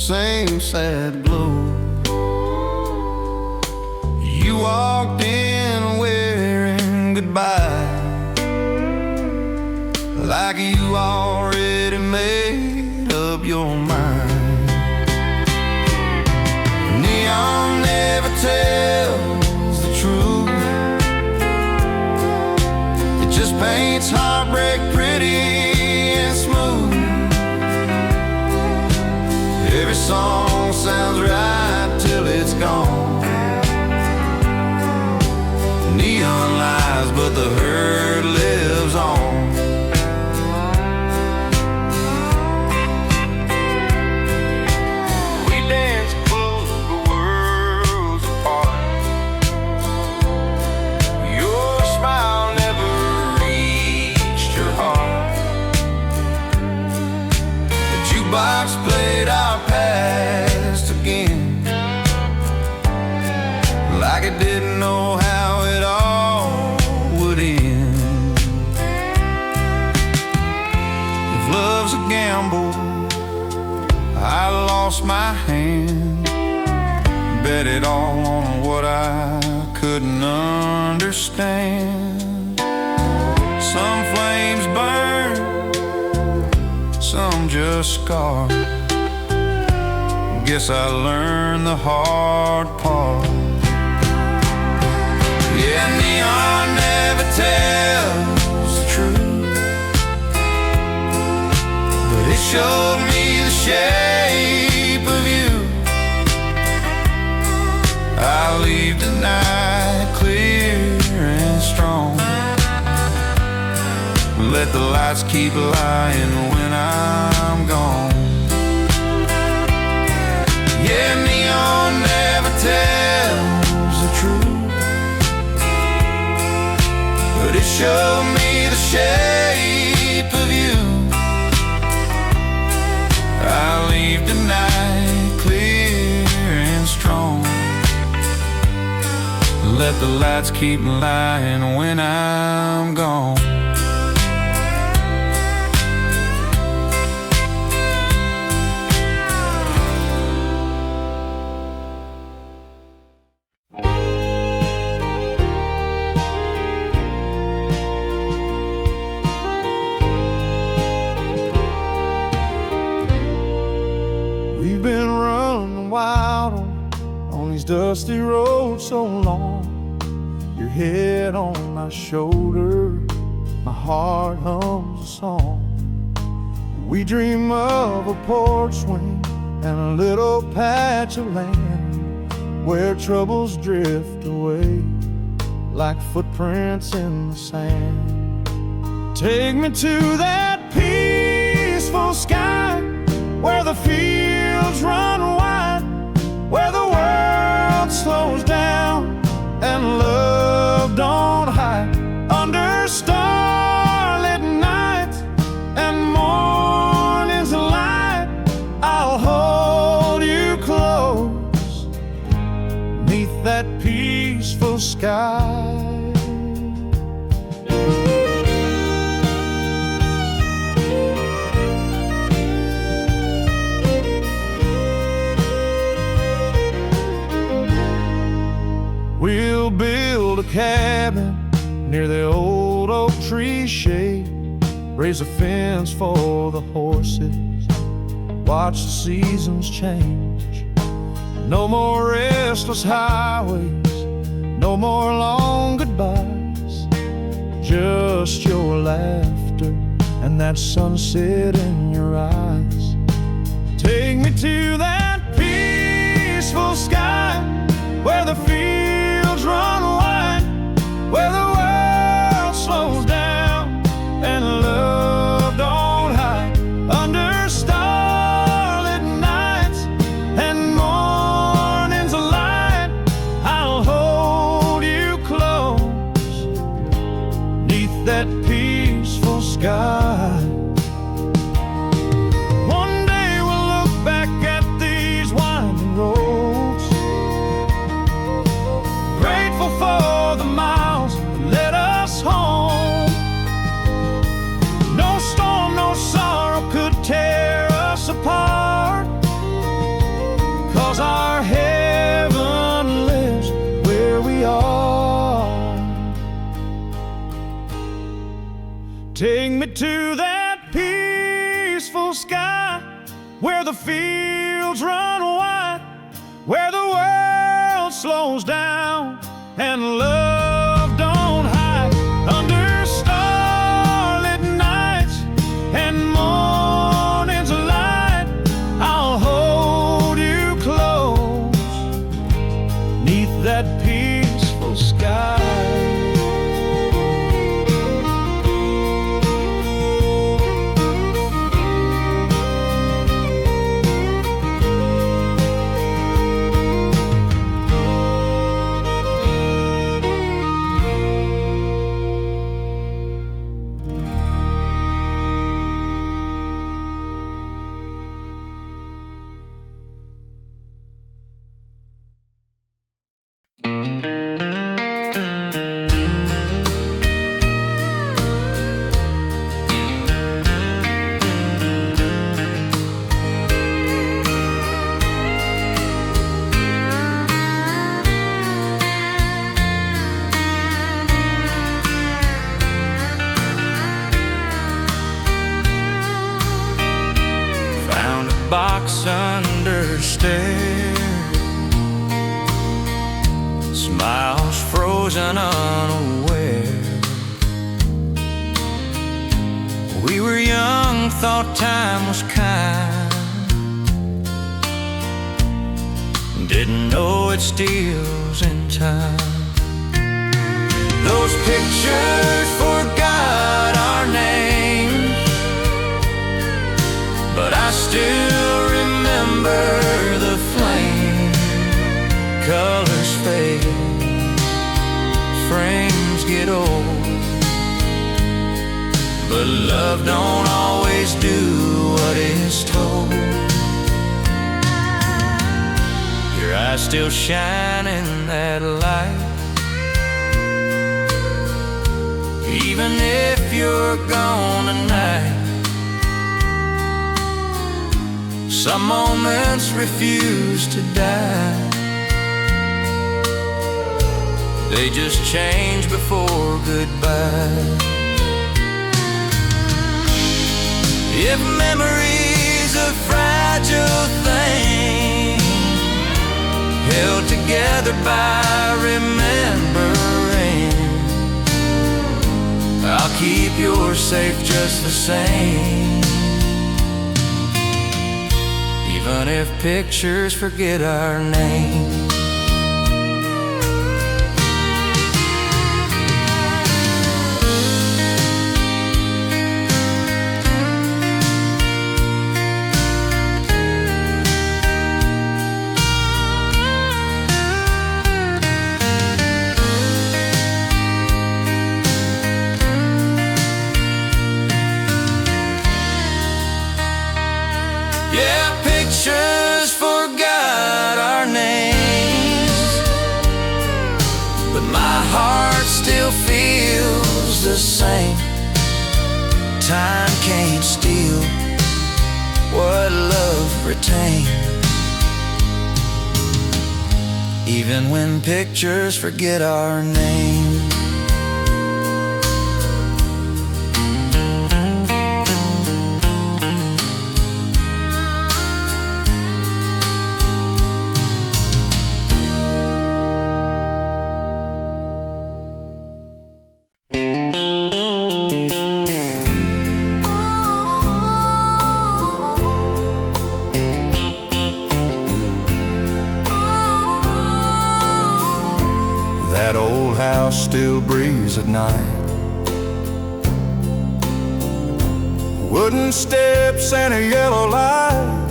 Speaker 3: same sad glow. You walked in wearing goodbye, like you already made up your mind. Neon never tells the truth, it just paints heartbreak pretty and smooth. Every song sounds right till it's gone. Neon lies, but the hurt lives on. We danced close, the worlds apart. Your smile never reached your heart. The jukebox played our past again, like it didn't know how it all would end. If love's a gamble, I lost my hand, bet it all on what I couldn't understand. Some flames burn, some just scar. Guess I learned the hard part. Yeah, neon never tells the truth, but it showed me the shape of you. I'll leave tonight clear and strong. Let the lights keep lying when I'm gone. Yeah, neon never tells the truth, but it showed me the shape of you. I'll leave tonight clear and strong. Let the lights keep lying when I'm gone. We've been running wild on these dusty roads so long. Your head on my shoulder, my heart hums a song. We dream of a porch swing and a little patch of land where troubles drift away like footprints in the sand. Take me to that peaceful sky where the fields run wide, where the world slows down and love don't hide. Under starlit nights and morning's light, I'll hold you close neath that peaceful sky. We'll build a cabin near the old oak tree shade, raise a fence for the horses, watch the seasons change. No more restless highways, no more long goodbyes, just your laughter and that sunset in your eyes. Take me to that peaceful sky where the fields run wide, where the world slows down and love don't hide. Under starlit nights and morning's light, I'll hold you close neath that peaceful sky. One day we'll look back at these winding roads
Speaker 2: to that peaceful sky where the fields run wide, where the world slows down and love don't hide. Under starlit nights and morning's light, I'll hold you close 'neath that peaceful sky.
Speaker 1: Box under stairs, smiles frozen unaware. We were young, thought time was kind, didn't know it steals in time. Those pictures forgot our names, but I still remember the flame. Colors fade, frames get old, but love don't always do what is told. Your eyes still shine in that light, even if you're gone tonight. Some moments refuse to die, they just change before goodbye. If memory's a fragile thing, held together by remembering, I'll keep yours safe just the same. Even if pictures forget our name. Yeah, pictures forgot our names, but my heart still feels the same. Time can't steal what love retains, even when pictures forget our name. That old house still breathes at night, wooden steps and a yellow light.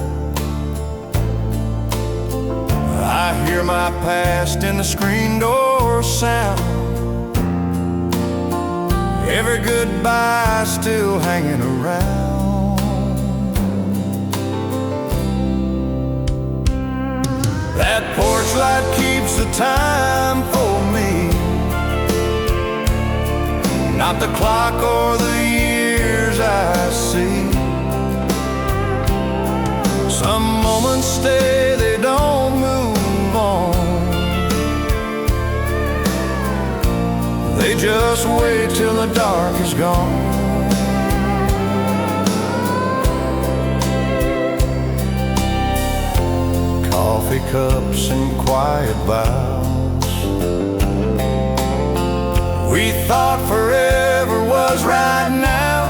Speaker 1: I hear my past in the screen door sound, every goodbye still hanging around. That porch light keeps the time for me, not the clock or the years I see. Some moments stay, they don't move on, they just wait till the dark is gone.
Speaker 3: coffee cups and quiet vows. We thought forever was right now.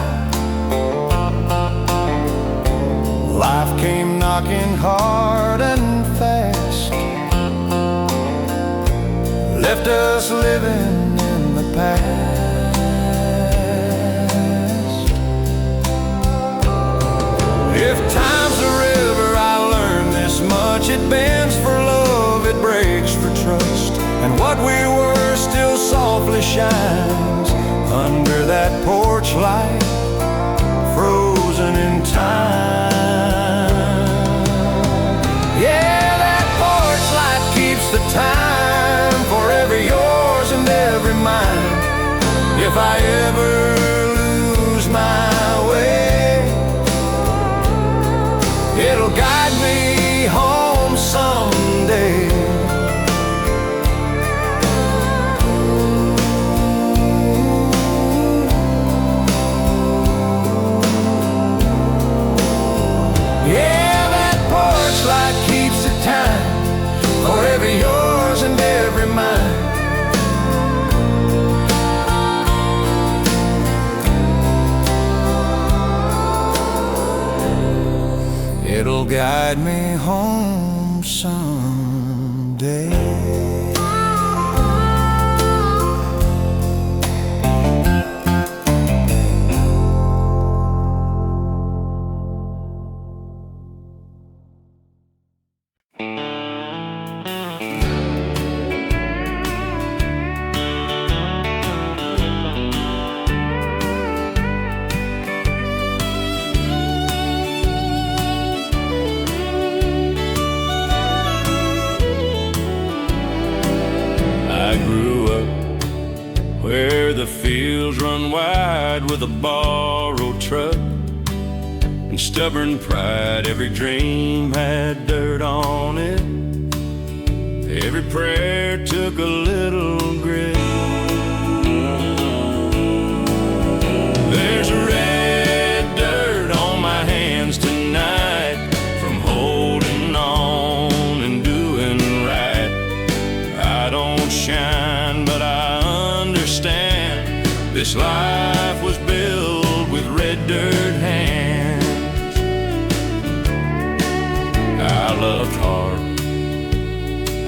Speaker 3: Life came knocking hard and fast, left us living in the past. If time's a river, I learned this much: it bends for love, it breaks for trust, and what we were still softly shines under that porch light, frozen in time. Yeah, that porch light keeps the time, forever yours and every mine. If I ever lose my way, it'll guide me home someday. Yeah, that porch light keeps the time, forever yours and every mine. It'll guide me home someday.
Speaker 2: Where the fields run wide with a borrowed truck, and stubborn pride, every dream had dirt on it. Every prayer took a little grit. There's red dirt on my hands tonight from holding on and doing right. I don't shine, but I understand this life was built with red dirt hands. I loved hard,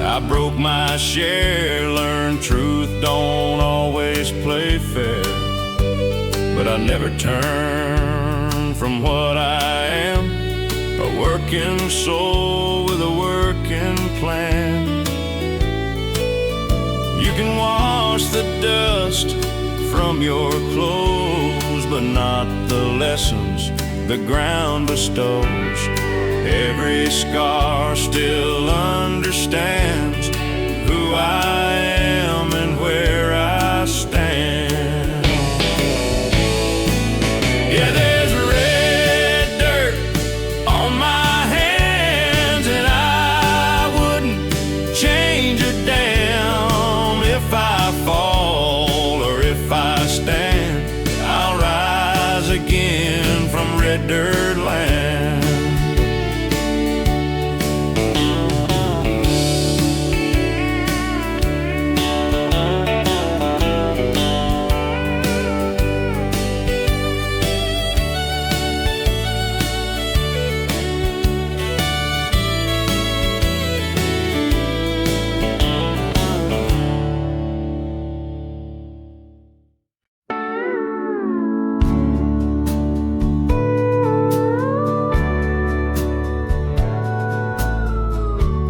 Speaker 2: I broke my share, learned truth don't always play fair, but I never turned from what I am, a working soul with a working plan. You can wash the dust from your clothes, but not the lessons the ground bestows. Every scar still understands who I am and where I stand. Yeah, there's red dirt on my hands, and I wouldn't change a damn. If I fall or if I stand, I'll rise again from red dirt land.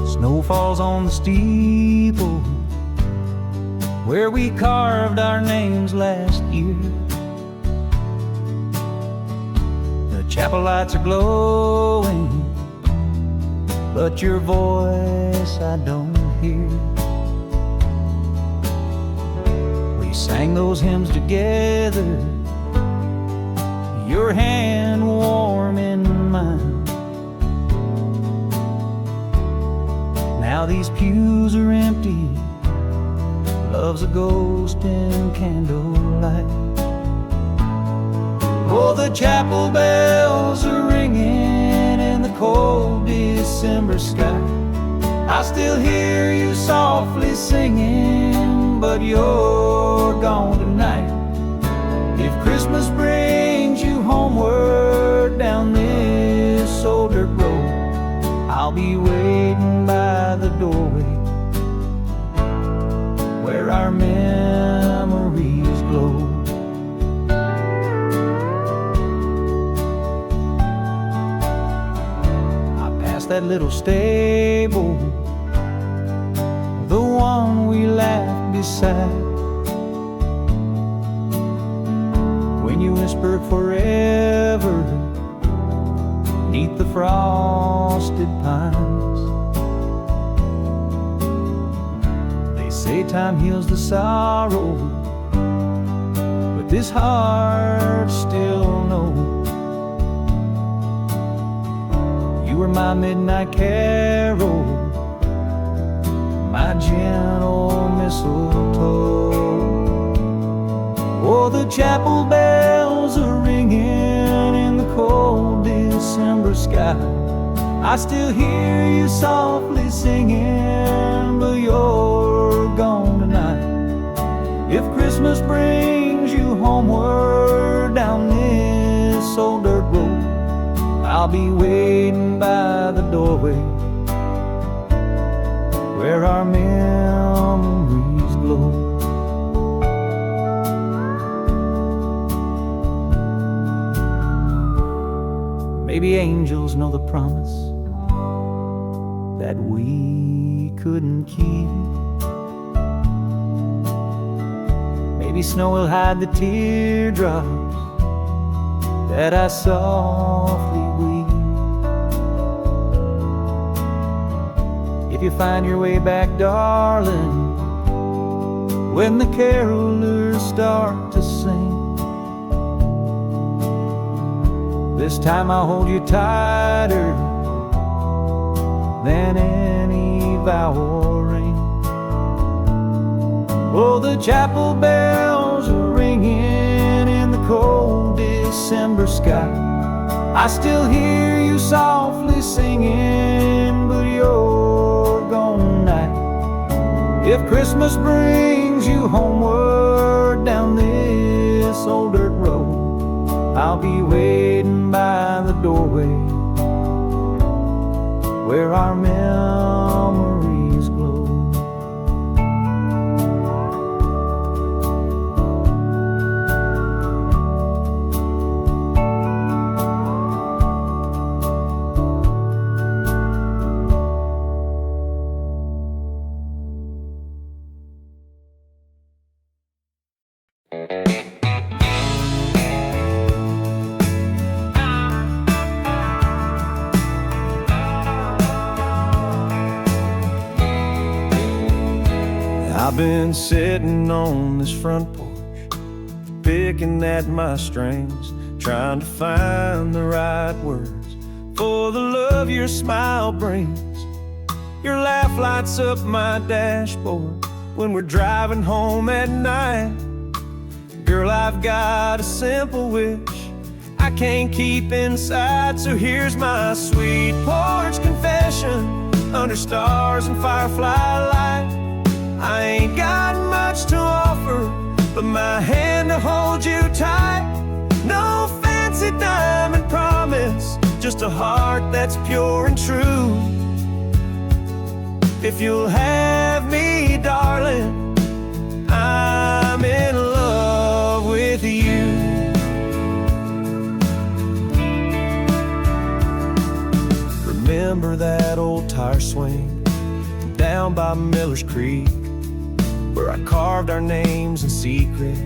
Speaker 8: Snow falls on the steeple where we carved our names last year. The chapel lights are glowing, but your voice I don't hear. We sang those hymns together, your hand warm in mine. Now these pews are empty, love's a ghost in candlelight. Oh, the chapel bells are ringing in the cold December sky. I still hear you softly singing, but you're gone tonight. If Christmas brings you homeward down this old dirt road, I'll be waiting by the doorway where our memories glow. I passed that little stable, the one we laughed beside, when you whispered forever neath the frosted pines. They say time heals the sorrow, but this heart still knows. You were my midnight carol, my gentle mistletoe. Oh, the chapel bells are ringing in the cold December sky. I still hear you softly singing, but you're gone tonight. If Christmas brings you homeward down this old dirt road, I'll be waiting by the doorway where our memories glow. Maybe angels know the promise that we couldn't keep. Maybe snow will hide the teardrops that I softly weep. If you find your way back, darling, when the carolers start to sing, this time I'll hold you tighter than any vow or ring. Oh, the chapel bells are ringing in the cold December sky. I still hear you softly singing, but you're gone tonight. If Christmas brings you homeward down this old dirt road, I'll be waiting by the doorway where our memories glow.
Speaker 6: I've been sitting on this front porch, picking at my strings, trying to find the right words for the love your smile brings. Your laugh lights up my dashboard when we're driving home at night. Girl, I've got a simple wish I can't keep inside, so here's my sweet porch confession under stars and firefly light. I ain't got much to offer but my hand to hold you tight. No fancy diamond promise, just a heart that's pure and true. If you'll have me, darling, I'm in love with you. Remember that old tire swing down by Miller's Creek, where I carved our names in secret,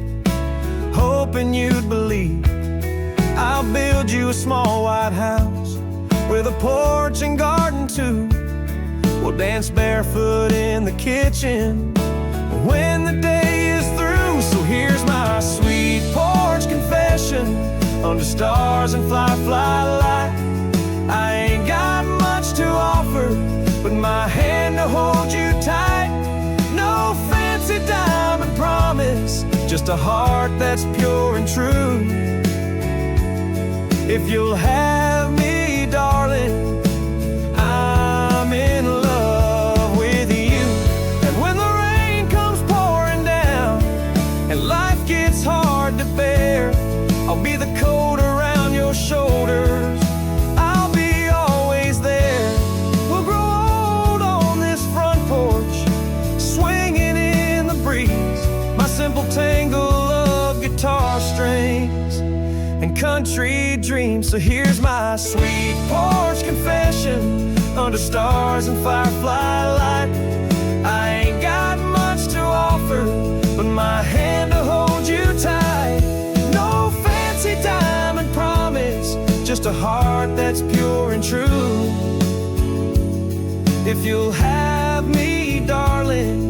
Speaker 6: hoping you'd believe. I'll build you a small white house with a porch and garden too. We'll dance barefoot in the kitchen when the day is through. So here's my sweet porch confession under stars and firefly light. I ain't got much to offer but my hand to hold you tight. No fancy diamond promise, just a heart that's pure and true. If you'll have me, darling, I'm in love country dream. So here's my sweet porch confession, under stars and firefly light. I ain't got much to offer, but my hand to hold you tight. No fancy diamond promise, just a heart that's pure and true. If you'll have me, darling,